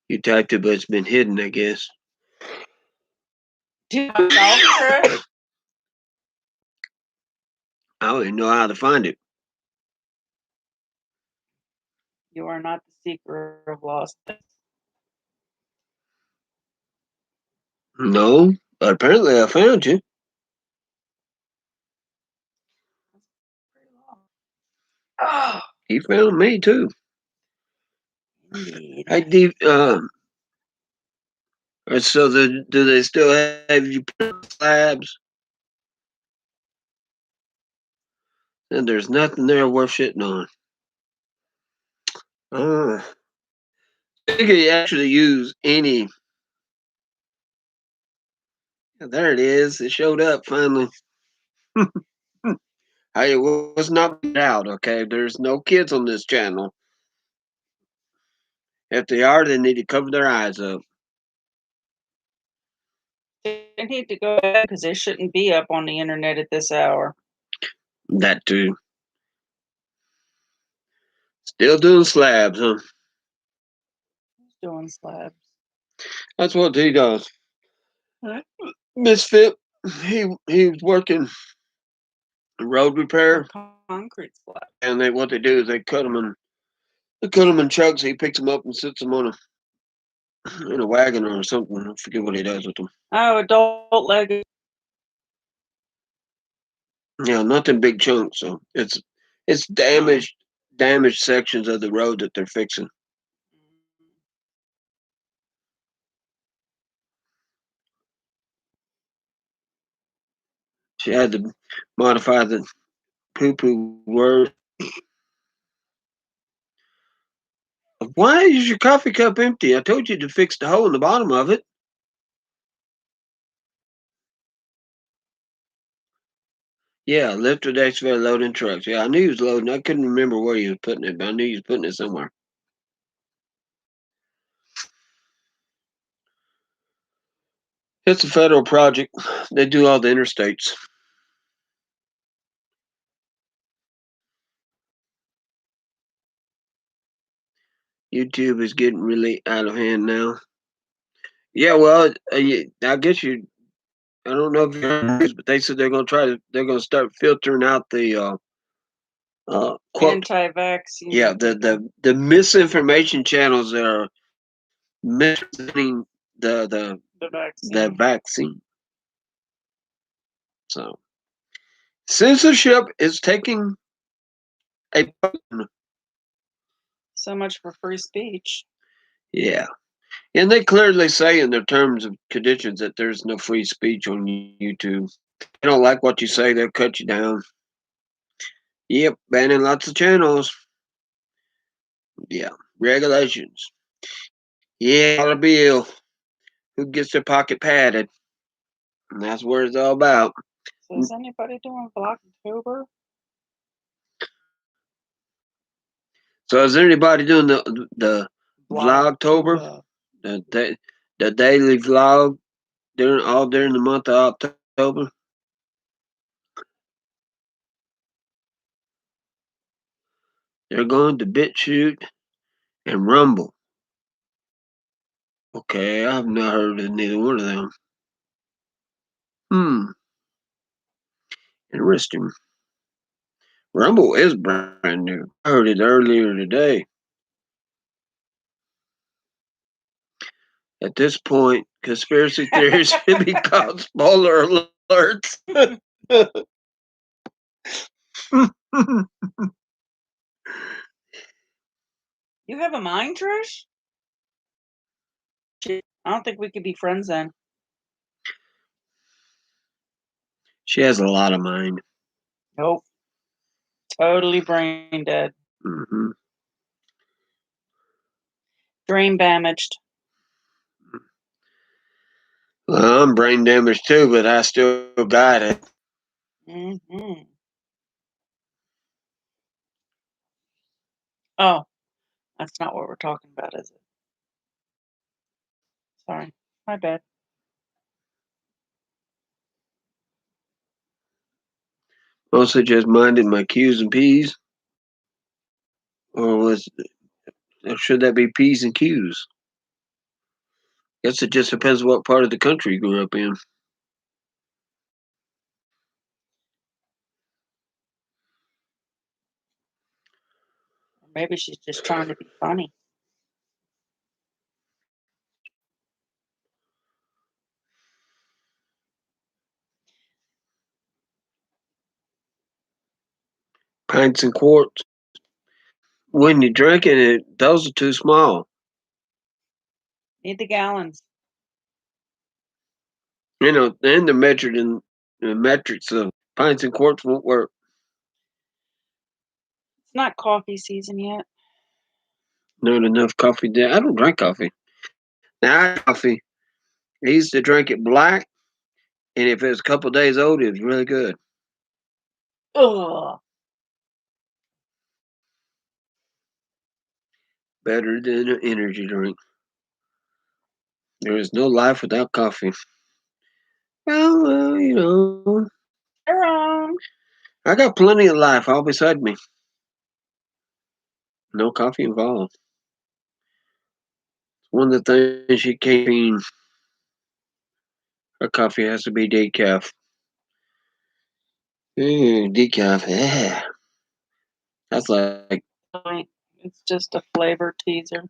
You typed it, but it's been hidden, I guess. Do you have Trish? I don't even know how to find it. You are not the seeker of lost things. No, but apparently I found you. Oh, You found me too. indeed. Hey, so do they still have you put on slabs? And there's nothing there worth shitting on. You could actually use any. There it is. It showed up finally. I was not out. Okay, there's no kids on this channel. If they are, they need to cover their eyes up. They need to go ahead because they shouldn't be up on the internet at this hour. That too. Still doing slabs, huh? Who's doing slabs? That's what he does. Huh? Misfit. He's working road repair, Concrete slab. and what they do is they cut them in chunks. He picks them up and sits them on in a wagon or something. I forget what he does with them. Oh, adult leg. Yeah, nothing big chunks. So it's damaged. damaged sections of the road that they're fixing. She had to modify the poo-poo word. Why is your coffee cup empty? I told you to fix the hole in the bottom of it. Yeah, lifted excavator loading trucks. Yeah, I knew he was loading. I couldn't remember where he was putting it, but I knew he was putting it somewhere. It's a federal project. They do all the interstates. YouTube is getting really out of hand now. Yeah, well, I guess you. I don't know if you heard this, but they said they're going to try to. They're going to start filtering out the quote. Anti-vaccine. Yeah, the misinformation channels that are misrepresenting the vaccine. vaccine. So censorship is taking a. So much for free speech. Yeah. And they clearly say in their terms of conditions that there's no free speech on YouTube. They don't like what you say, they'll cut you down. Yep, banning lots of channels. Yeah, regulations. Yeah, dollar bill. Who gets their pocket padded? And that's what it's all about. So is anybody doing Vlogtober? So is anybody doing the Vlogtober? The daily vlog during the month of October? They're going to BitChute and Rumble. Okay, I've not heard of neither one of them. Interesting. Rumble is brand new. I heard it earlier today. At this point, conspiracy theories should be called spoiler alerts. You have a mind, Trish? Shit, I don't think we could be friends then. She has a lot of mind. Nope. Totally brain dead. Mm-hmm. Brain damaged. Well, I'm brain damaged too, but I still got it. Mm-hmm. Oh, that's not what we're talking about, is it? Sorry, my bad. Mostly just minding my Q's and P's. Or should that be P's and Q's? Guess it just depends what part of the country you grew up in. Maybe she's just trying to be funny. Pints and quarts. When you're drinking it, those are too small. Need the gallons. You know, then they're measured in the metrics of pints and quarts won't work. It's not coffee season yet. Not enough coffee there. I don't drink coffee. Now, I coffee. I used to drink it black, and if it was a couple days old, it was really good. Ugh. Better than an energy drink. There is no life without coffee. Well, you know, I got plenty of life all beside me. No coffee involved. One of the things she can't bean. Her coffee has to be decaf. Decaf. Yeah. That's like It's just a flavor teaser.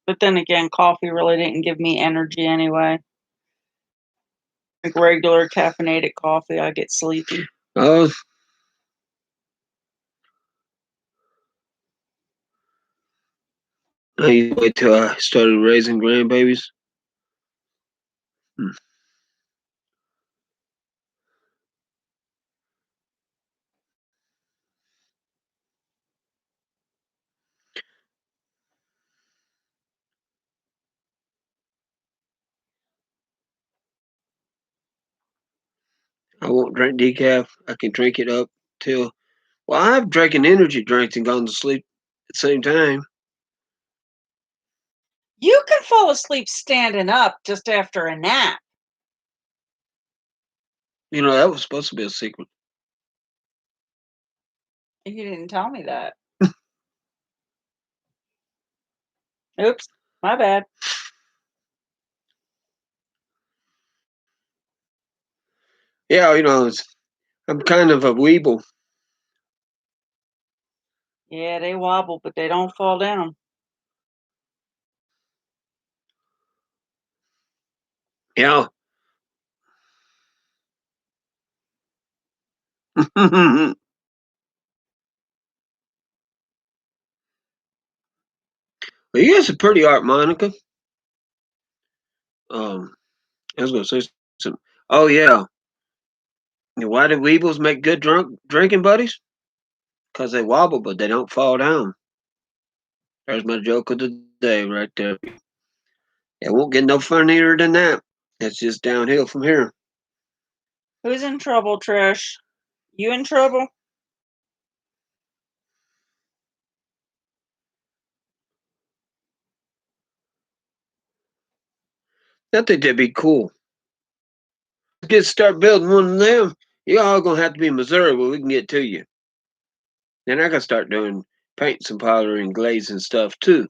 But then again, coffee really didn't give me energy anyway. Like regular caffeinated coffee, I get sleepy. oh, I used to wait till I started raising grandbabies. Hmm. I won't drink decaf. I can drink it up till. Well, I've drinking energy drinks and gone to sleep at the same time. You can fall asleep standing up just after a nap. You know, that was supposed to be a secret. You didn't tell me that. Oops, my bad. Yeah, you know, I'm kind of a weeble. Yeah, they wobble, but they don't fall down. Yeah. Well, you got some pretty art, Monica. I was gonna say some. Oh yeah. Why do weebles make good drinking buddies? Because they wobble, but they don't fall down. There's my joke of the day right there. It won't get no funnier than that. It's just downhill from here. Who's in trouble, Trish? You in trouble? I think that'd be cool. Start building one of them. You all gonna have to be in Missouri where we can get to you. Then I can start doing paint some powder and glazing stuff too.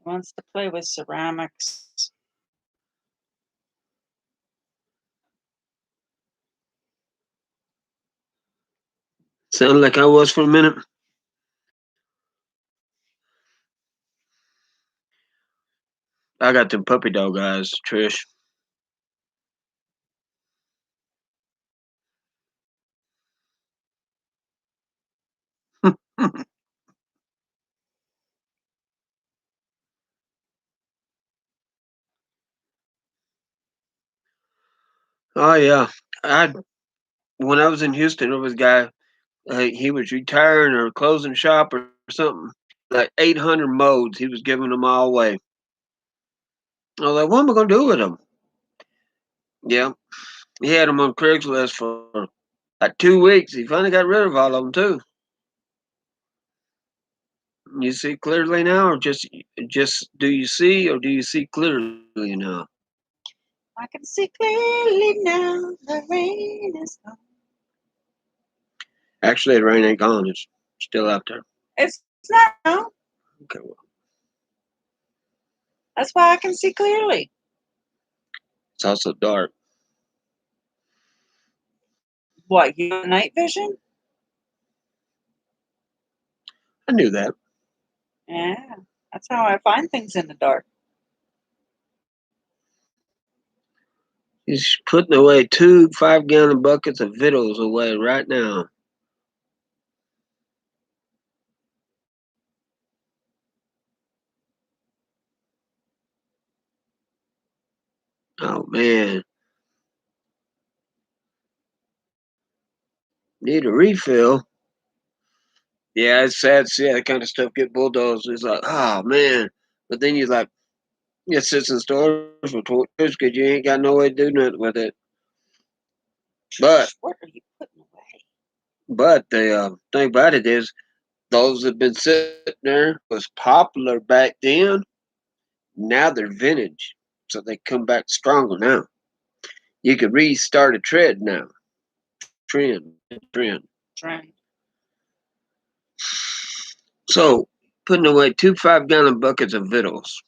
Wants to play with ceramics. Sound like I was for a minute. I got them puppy dog eyes, Trish. Oh yeah, I when I was in Houston, there was a guy. He was retiring or closing shop or something. Like 800 modes, he was giving them all away. I was like, what am I gonna do with them? Yeah, he had them on Craigslist for like 2 weeks. He finally got rid of all of them too. You see clearly now, or just do you see, or do you see clearly now? I can see clearly now. The rain is gone. Actually, the rain ain't gone. It's still out there. It's not now. Okay, well, That's why I can see clearly. it's also dark. What, you have night vision? I knew that. Yeah, that's how I find things in the dark. He's putting away 2 5-gallon buckets of victuals away right now. Oh man, need a refill. Yeah, it's sad to see that kind of stuff get bulldozed. It's like, oh man. But then you're like, it sits in stores for 12 years because you ain't got no way to do nothing with it. But What are you putting away? the thing about it is, those that have been sitting there was popular back then. Now they're vintage, so they come back stronger now. You could restart a trend now. Trend, trend. Trend. So putting away 2 5-gallon buckets of victuals.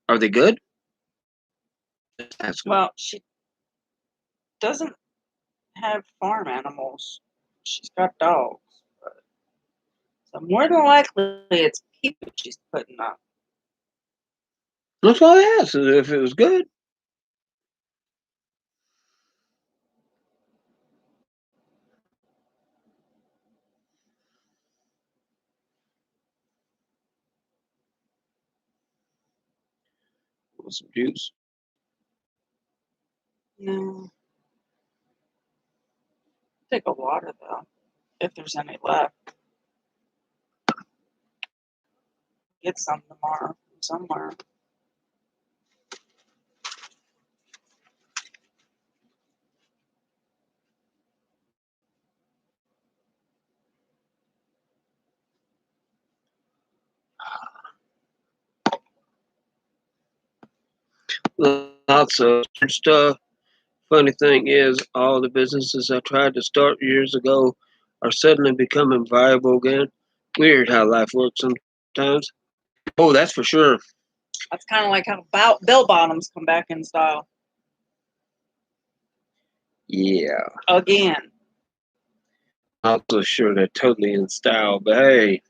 Are they good? That's Well, she doesn't have farm animals. She's got dogs. So more than likely it's people she's putting up. That's all I asked. If it was good. Want some juice? No. Take a water though, if there's any left. Get some tomorrow from somewhere. Lots of stuff. Funny thing is, all the businesses I tried to start years ago are suddenly becoming viable again. Weird how life works sometimes. Oh, that's for sure. That's kind of like how bell bottoms come back in style Yeah. again. Not so sure they're totally in style, but hey,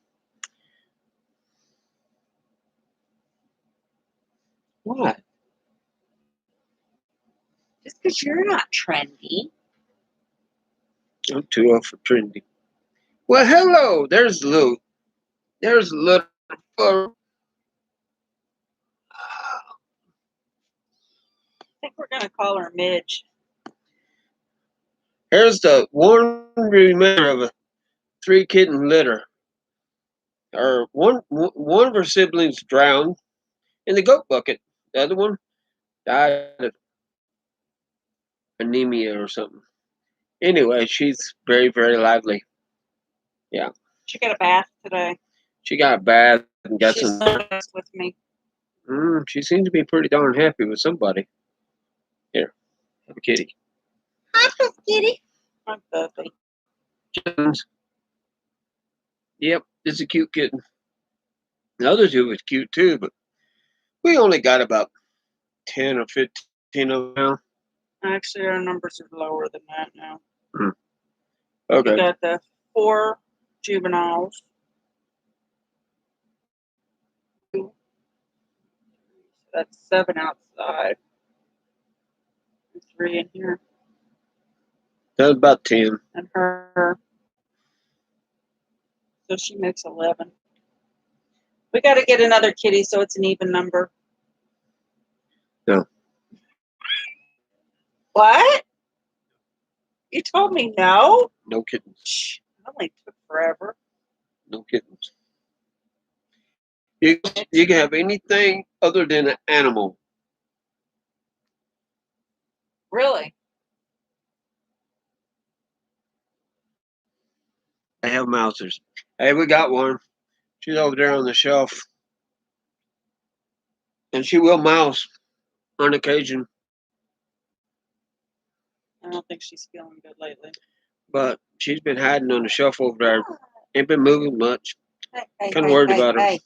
what? Just because you're not trendy. I'm too old for trendy. Well, hello. There's Luke. There's little. I think we're gonna call her Midge. Here's the one remember of a 3-kitten litter. One of her siblings drowned in the goat bucket. The other one died of anemia or something. Anyway, she's very, very lively. Yeah. She got a bath today. She got a bath and got She's some. honest with me. She seems to be pretty darn happy with somebody. Here, have a kitty. Hi, kitty. I'm Buffy. Kittens. Yep, it's a cute kitten. The other two was cute too, but we only got about 10 or 15 of them now. Actually, our numbers are lower than that now. Okay. We got the 4 juveniles. 2. That's 7 outside. And 3 in here. That was about 10. And her. So she makes 11. We got to get another kitty so it's an even number. No. What? You told me no? No kittens. Shh, it only took forever. No kittens. You can have anything other than an animal. Really? I have mousers. Hey, we got one. She's over there on the shelf. And she will mouse on occasion, I don't think she's feeling good lately. but she's been hiding on the shelf over there. Ain't been moving much. Hey, Kind of worried about her. Hey.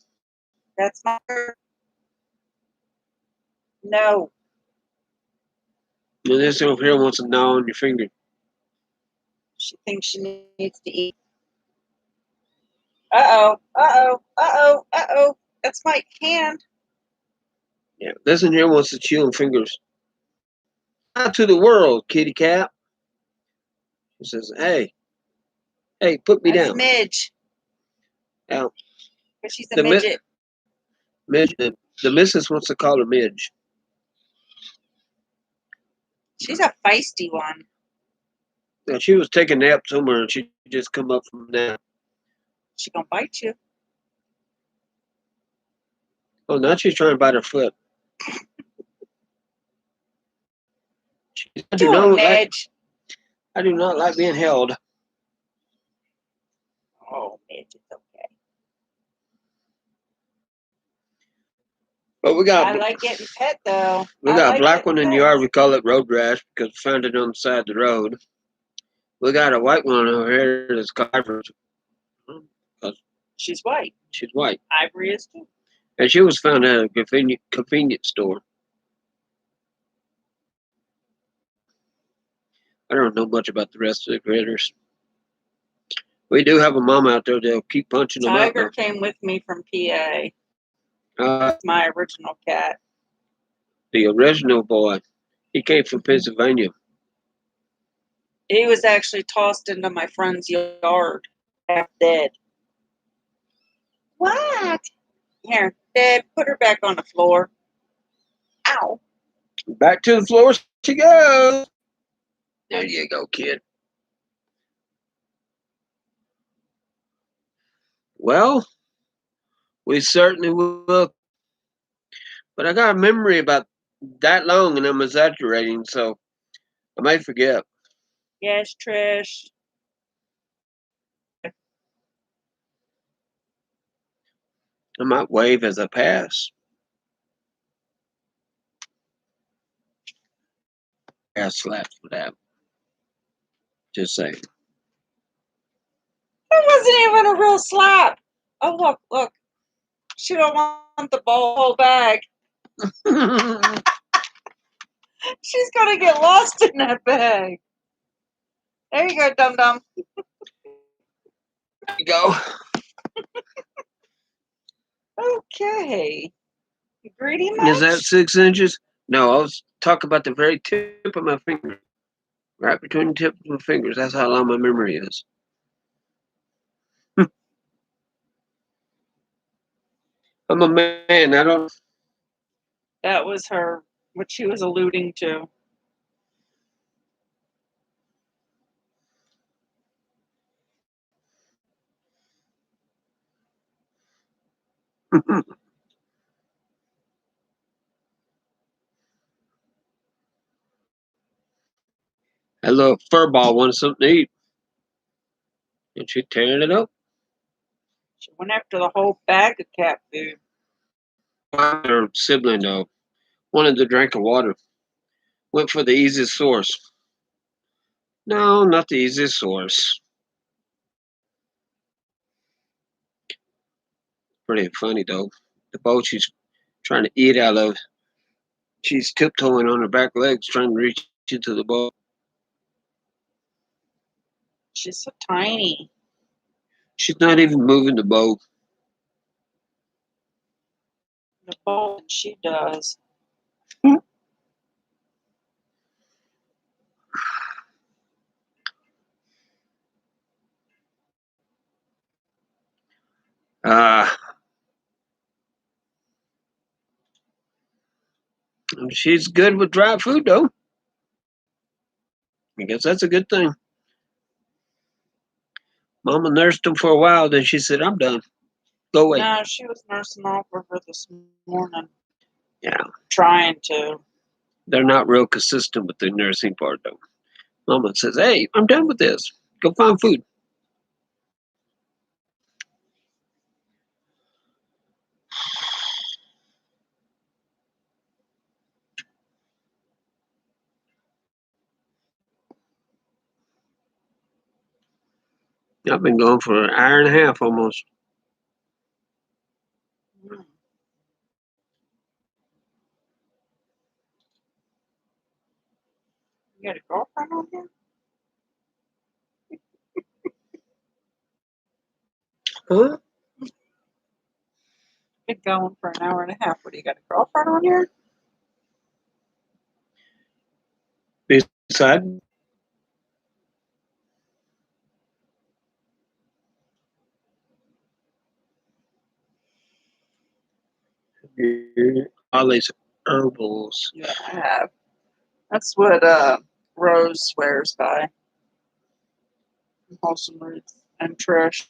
That's my. No. And this over here wants to gnaw on your finger. She thinks she needs to eat. Uh-oh. That's my hand. Yeah, this in here wants to chew on fingers. Out to the world, kitty cat. She says, hey, put me That's down. Midge. Now, Because she's a the midget. Midge, the missus wants to call her Midge. She's a feisty one. Now, she was taking a nap somewhere and she just come up from that. She gonna bite you. Oh, now she's trying to bite her foot. I do not like being held. Oh, Midge, it's okay. But we I got like getting pet though. we I got a like black getting one in the pet. yard. We call it road rash because we found it on the side of the road. We got a white one over here that's called Ivory. She's white. She's white. Ivory is too. And she was found at a convenience store. I don't know much about the rest of the critters. We do have a mom out there that'll keep punching them out. Tiger came with me from PA. Uh, My original cat. the original boy, he came from Pennsylvania. He was actually tossed into my friend's yard, half dead. What? Here, Dad, put her back on the floor. Back to the floor she goes. There you go, kid. Well, we certainly will. But I got a memory about that long and I'm exaggerating, so I may forget. Yes, Trish. I might wave as I pass. Ass slaps for that. Just saying. It wasn't even a real slap. Oh, look, look. She don't want the whole bag. She's going to get lost in that bag. There you go, dum-dum. There you go. Okay. You greedy Is that much? 6 inches? No, I was talking about the very tip of my finger. Right between the tip of my fingers. That's how long my memory is. I'm a man. I don't. That was her, what she was alluding to. That little fur ball wanted something to eat. And she tearing it up. She went after the whole bag of cat food. Her sibling, though, wanted to drink of water. Went for the easiest source. No, not the easiest source. Pretty funny, though. The bowl she's trying to eat out of, she's tiptoeing on her back legs trying to reach into the bowl. She's so tiny. She's not even moving the bowl. The bowl that she does. Uh, she's good with dry food, though. I guess that's a good thing. Mama nursed him for a while, then she said, I'm done. Go away. No, she was nursing off of her this morning. Yeah. Trying to. They're not real consistent with the nursing part, though. Mama says, hey, I'm done with this. Go find food. I've been going for an hour and a half almost. Mm. You got a girlfriend on here? Huh? Been going for an hour and a half. What do you got a girlfriend on here? Beside all these herbals. Yeah, I have. That's what Rose swears by. Wholesome Roots and Trish.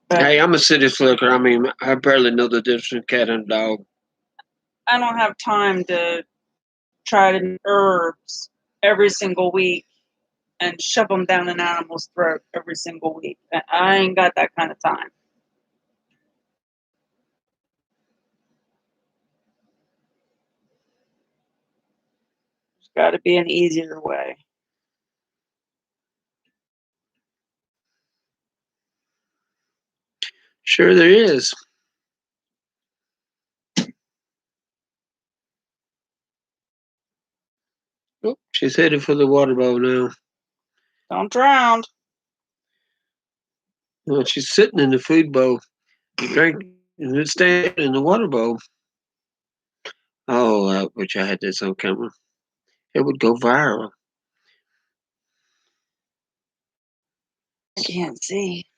But Hey, I'm a city slicker. I mean, I barely know the difference between cat and dog. I don't have time to try to herbs every single week and shove them down an animal's throat every single week. I ain't got that kind of time. There's got to be an easier way. Sure, there is. Oh, she's headed for the water bowl now. Don't drown. Well, she's sitting in the food bowl, drink, and it's staying in the water bowl. Oh, I wish I had this on camera. It would go viral. I can't see.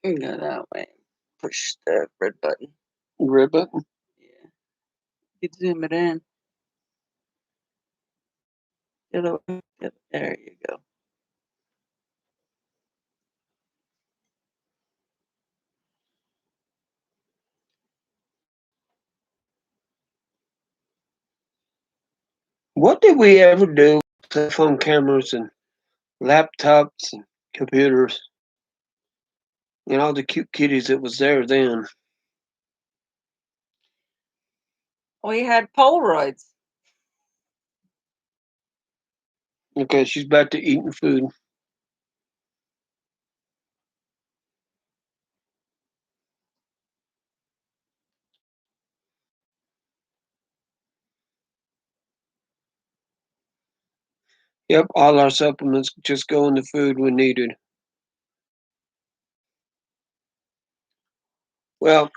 Go that way. Push the red button. Red button. Yeah. You can zoom it in. The other way. There you go. What did we ever do with cell phone cameras and laptops and computers and all the cute kitties that was there then? We had Polaroids. Okay, she's back to eating food. Yep, all our supplements just go in the food when needed. Well,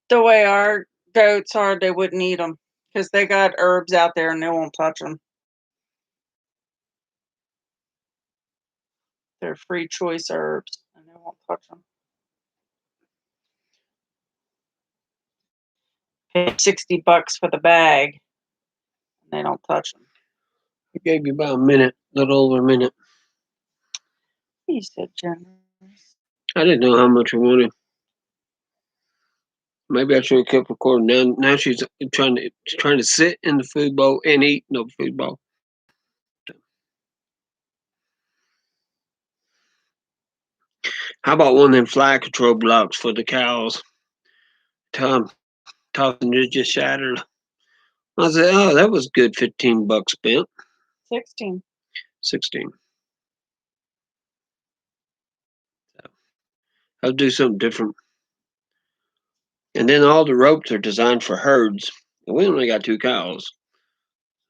The way our goats are, they wouldn't eat them because they got herbs out there and they won't touch them. They're free choice herbs and they won't touch them. Pay $60 for the bag and they don't touch them. I gave you about a minute, a little over a minute. You said generous. I didn't know how much I wanted. Maybe I should have kept recording. Now she's trying to sit in the food bowl and eat no food bowl. How about one of them fly control blocks for the cows? Tom tossing it just shattered. I said, oh, that was good. $15 spent. 16. 16. I'll do something different. And then all the ropes are designed for herds. And we only got 2 cows.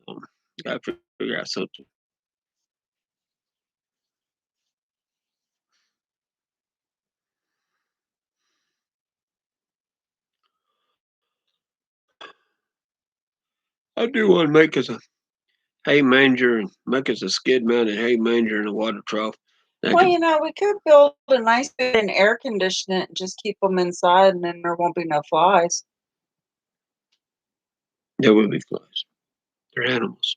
So gotta figure out something. I do want to make us a hay manger and make us a skid mounted hay manger and a water trough. Well, we could build a nice bed and air condition it and just keep them inside and then there won't be no flies. There will be flies. They're animals.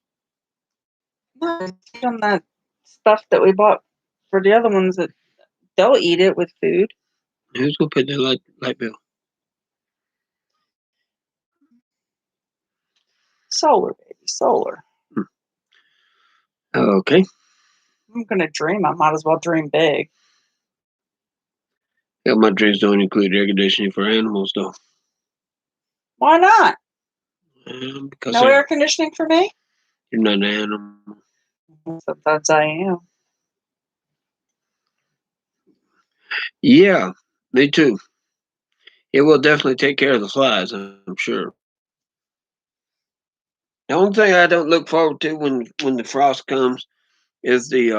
No, feed them that stuff that we bought for the other ones that they'll eat it with food. Who's gonna pay the light bill? Solar, baby, solar. Okay. I'm gonna dream. I might as well dream big. Yeah, my dreams don't include air conditioning for animals, though. Why not? Because No air conditioning for me? you're not an animal. Sometimes I am. Yeah, me too. It will definitely take care of the flies, I'm sure. The only thing I don't look forward to when the frost comes is the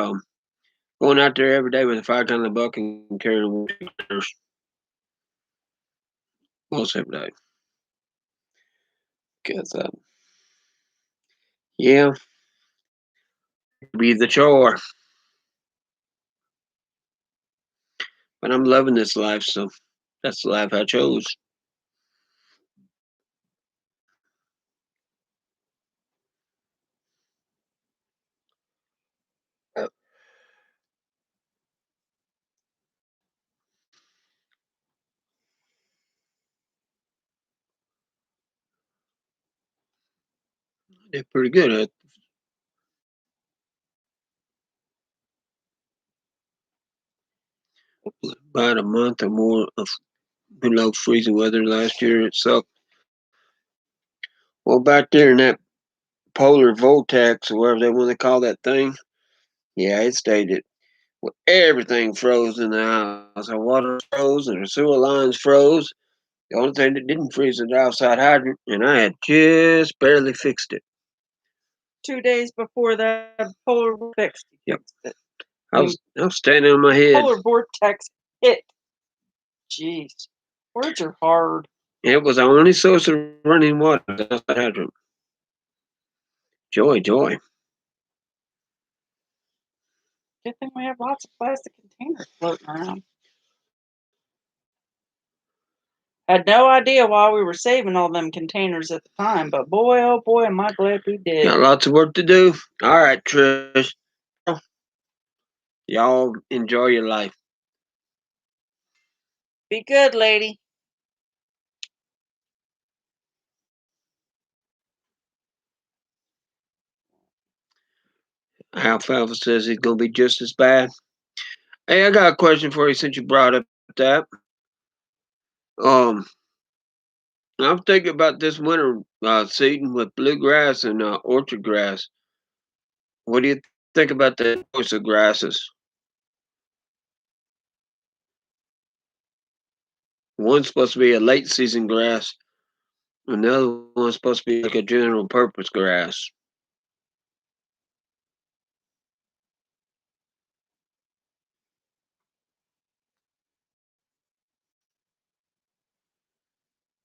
going out there every day with a 5-gallon bucket and carrying water. Most every day. Because yeah, be the chore. But I'm loving this life, so that's the life I chose. They're pretty good at about a month or more of below freezing weather last year. It sucked. Well, back there in that polar vortex or whatever they want to call that thing, yeah, it stayed it. Well, everything froze in the house. Our water froze and our sewer lines froze. The only thing that didn't freeze was the outside hydrant, and I had just barely fixed it. 2 days before the polar vortex fixed it. I was standing on my head. Polar vortex hit. Jeez, words are hard. It was our only source of running water, the outside hydrant. Joy, joy. Good thing we have lots of plastic containers floating around. Had no idea why we were saving all them containers at the time, but boy, oh boy, am I glad we did. Got lots of work to do. All right, Trish. Y'all enjoy your life. Be good, lady. Alfalfa says he's gonna be just as bad. Hey, I got a question for you since you brought up that. I'm thinking about this winter seeding with bluegrass and orchard grass. What do you think about the choice of grasses? One's supposed to be a late season grass, and the other one's supposed to be like a general purpose grass.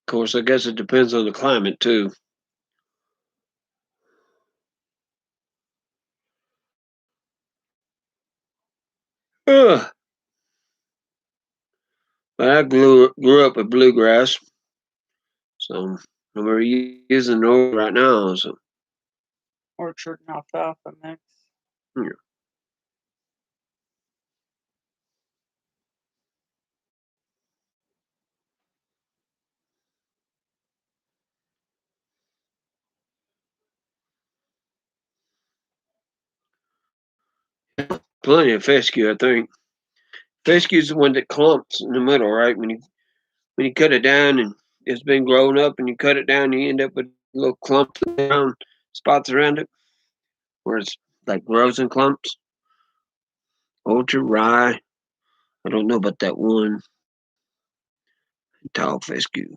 Of course, I guess it depends on the climate too. Ugh. But I grew up with bluegrass, so we're using those right now. So Orchard and alfalfa mix. yeah. Plenty of fescue, I think. Fescue is the one that clumps in the middle, right? When you cut it down and it's been grown up, and you cut it down, you end up with little clumps around spots around it, where it's like grows in clumps. Ultra rye. I don't know about that one. Tall fescue.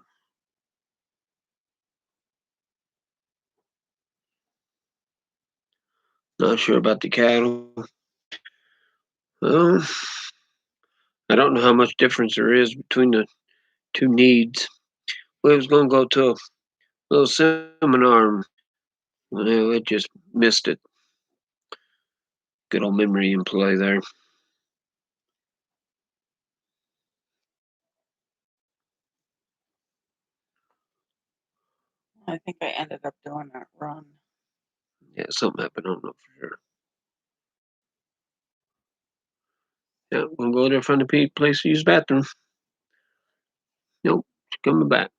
Not sure about the cattle. Well, I don't know how much difference there is between the two needs. We was gonna go to a little seminar, and well, it just missed it. Good old memory in play there. I think I ended up doing that run. Yeah, something happened. I don't know for sure. Yeah, we'll go there, find a place to use the bathroom. Nope, she's coming back.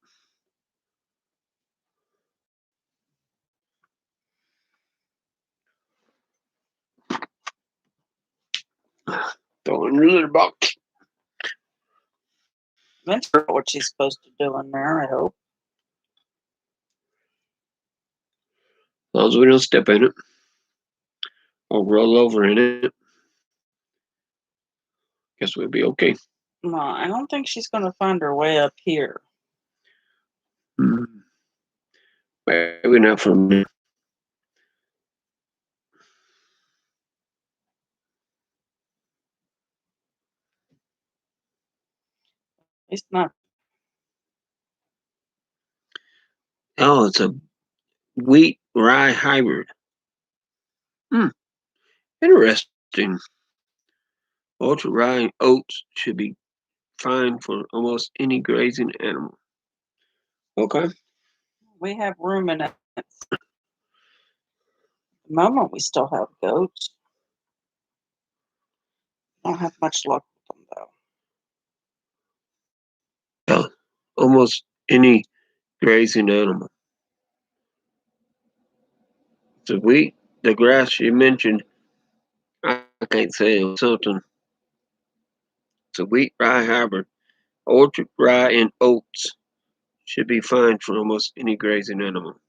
Throw in the litter box. That's what she's supposed to do in there, I hope. As long as we don't step in it or roll over in it, guess we'll be okay. No, I don't think she's going to find her way up here. Maybe not for me. It's not. Oh, it's a wheat rye hybrid. Interesting. Ultra rye oats should be fine for almost any grazing animal. Okay. We have ruminants. At the moment, we still have goats. Don't have much luck with them, though. Yeah, almost any grazing animal. The wheat, the grass you mentioned, I can't say it was something. It's a wheat rye hybrid. Orchard rye and oats should be fine for almost any grazing animal.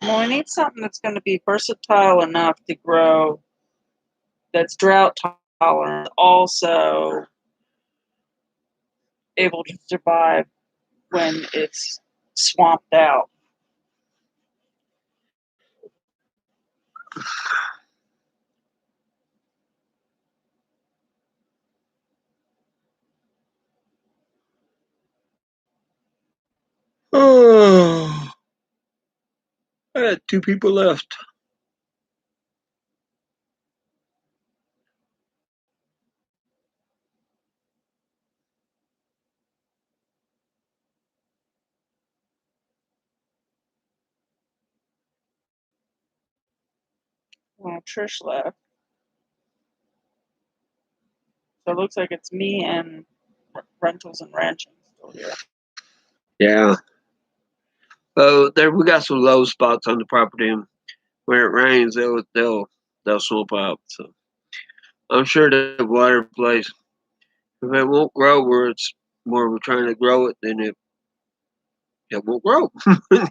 Well, we need something that's going to be versatile enough to grow, that's drought tolerant, also able to survive when it's swamped out. Oh, I had two people left. Well, Trish left. So it looks like it's me and Rentals and Ranching still here. Yeah. Oh, there we got some low spots on the property, and where it rains, they'll swamp out. So I'm sure the water place, if it won't grow where we're trying to grow it, then it won't grow.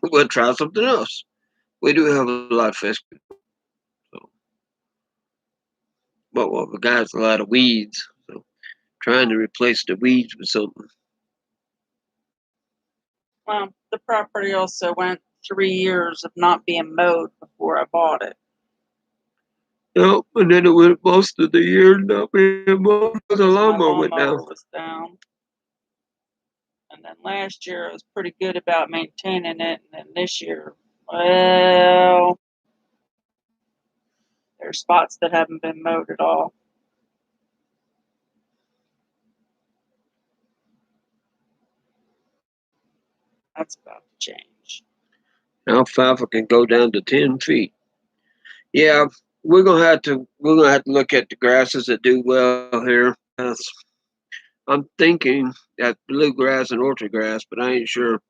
We'll try something else. We do have a lot of fish, so, but well, we got a lot of weeds. So trying to replace the weeds with something. Well, the property also went 3 years of not being mowed before I bought it. Yep, and then it went most of the year not being mowed because the My lawnmower went lawnmower down. was down. And then last year I was pretty good about maintaining it. And then this year, well, there are spots that haven't been mowed at all. That's about to change. Alfalfa can go down to 10 feet. Yeah, we're gonna have to look at the grasses that do well here. I'm thinking at bluegrass and orchard grass, but I ain't sure.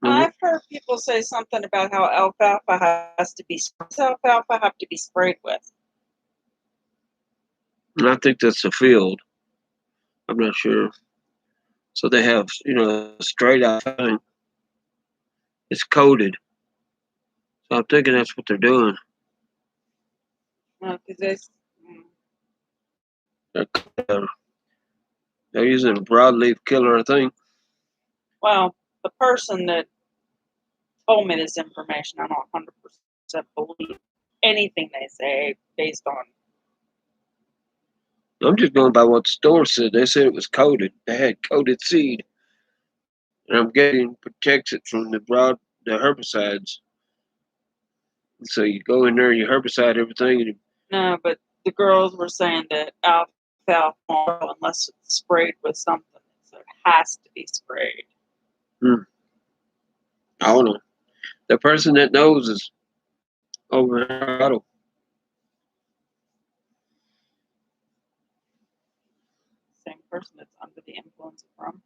I've heard people say something about how alfalfa has to be alfalfa have to be sprayed with. I think that's the field. I'm not sure. So they have, straight out. It's coated. So I'm thinking that's what they're doing. Because They're, they're using a broadleaf killer, I think. well, the person that told me this information, I don't 100% believe anything they say based on. I'm just going by what the store said. They said it was coated. They had coated seed, and I'm getting protects it from the herbicides. So you go in there, you herbicide everything, and No, but the girls were saying that alfalfa won't grow unless it's sprayed with something. So it has to be sprayed. I don't know. The person that knows is over in Colorado. Same person that's under the influence of rum.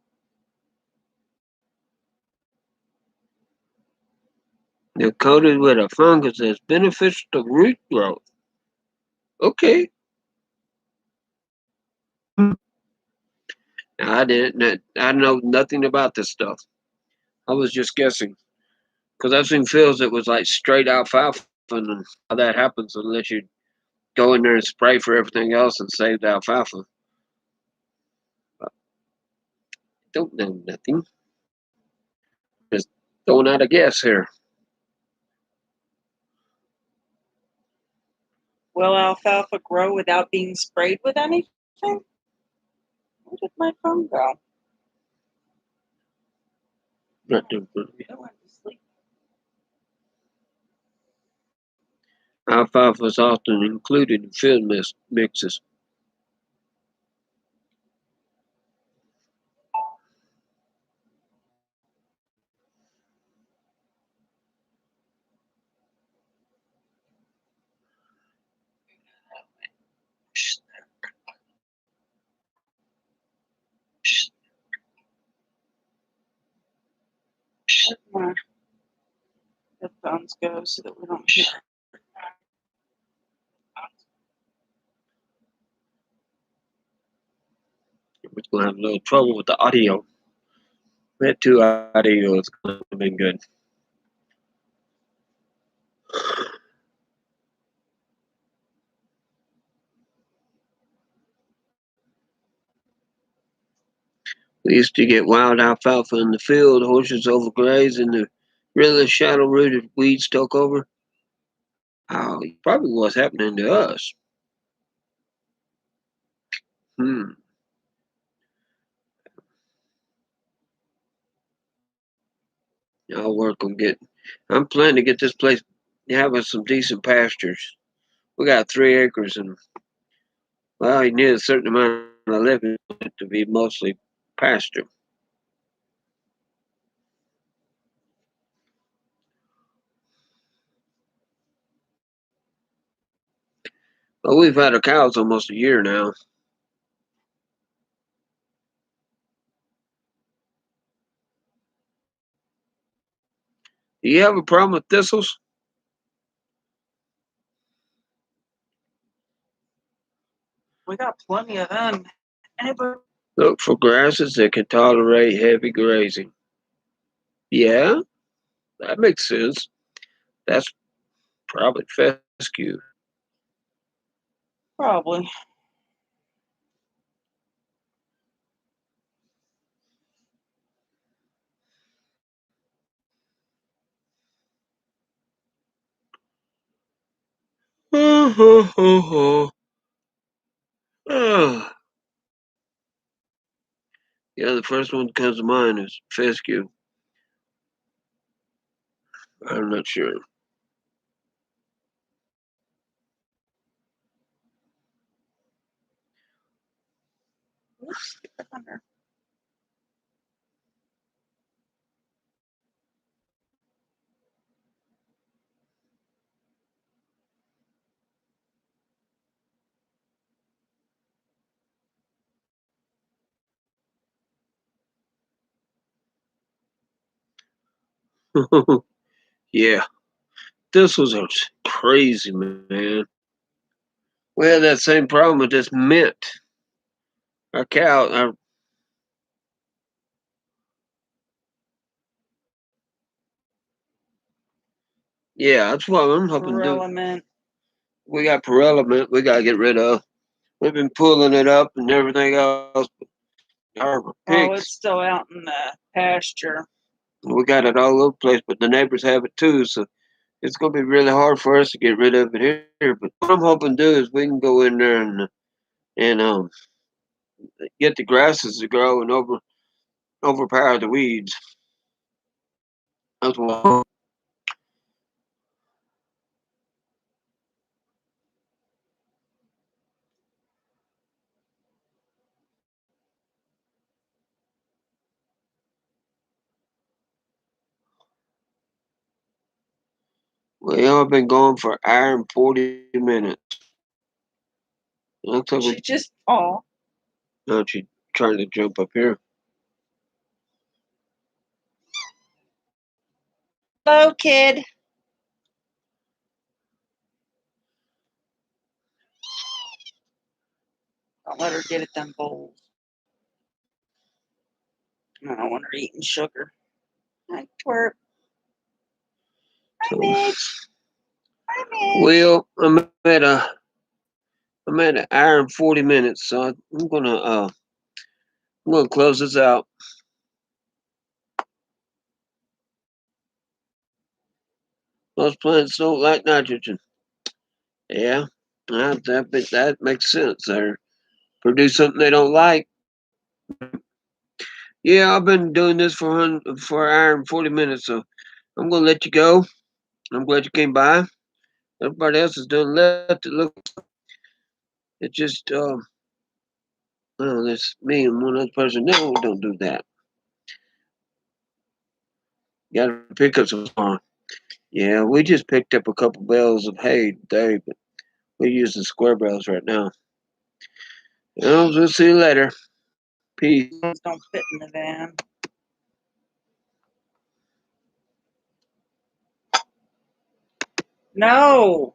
They're coated with a fungus that's beneficial to root growth. Okay. I know nothing about this stuff. I was just guessing. Because I've seen fields that was like straight alfalfa, and how that happens unless you go in there and spray for everything else and save the alfalfa. But don't know nothing. Just throwing out a guess here. Will alfalfa grow without being sprayed with anything? Where did my phone go? Not doing good. It went to sleep. Alfalfa is often included in field mixes. Where'd my headphones go so that we don't hear? We're going to have a little trouble with the audio. We had two audio. It's going to be good. We used to get wild alfalfa in the field, horses overgrazed, and the really shallow rooted weeds took over. Oh, probably what's happening to us. I'll work on getting. I'm planning to get this place having some decent pastures. We got 3 acres, and well, you need a certain amount of living to be mostly pasture. Well, we've had our cows almost a year now. Do you have a problem with thistles? We got plenty of them. Anybody? Look for grasses that can tolerate heavy grazing. Yeah, that makes sense. That's probably fescue. Probably. Ah, yeah, the first one that comes to mind is fescue. I'm not sure. Oops, get back on there. Yeah, thistles are crazy, man. We had that same problem with this mint. Our cow, yeah, that's what I'm hoping to do. Parliament. We got Perella mint we got to get rid of. We've been pulling it up and everything else. Our Oh, pigs, it's still out in the pasture. we got it all over the place, but the neighbors have it too. So it's going to be really hard for us to get rid of it here. But what I'm hoping to do is we can go in there and get the grasses to grow and overpower the weeds. That's what. Well, I've been going for an hour and 40 minutes. Looks like She just fall. no, she's trying to jump up here. Hello, kid. Don't let her get at them bowls. I don't want her eating sugar. Hi, twerp. Hi, So, Mitch. Hi, Mitch. well, I'm at an hour and 40 minutes, so I'm gonna close this out. Most plants don't like nitrogen. Yeah, that makes sense. They produce something they don't like. Yeah, I've been doing this for an hour and 40 minutes, so I'm gonna let you go. I'm glad you came by. Everybody else is doing left. It looks. It just well, there's me and one other person. No, we don't do that. Got to pick up some more. Yeah, we just picked up a couple bales of hay today, but we're using square bales right now. Well, we'll see you later. Peace. Those don't fit in the van. No.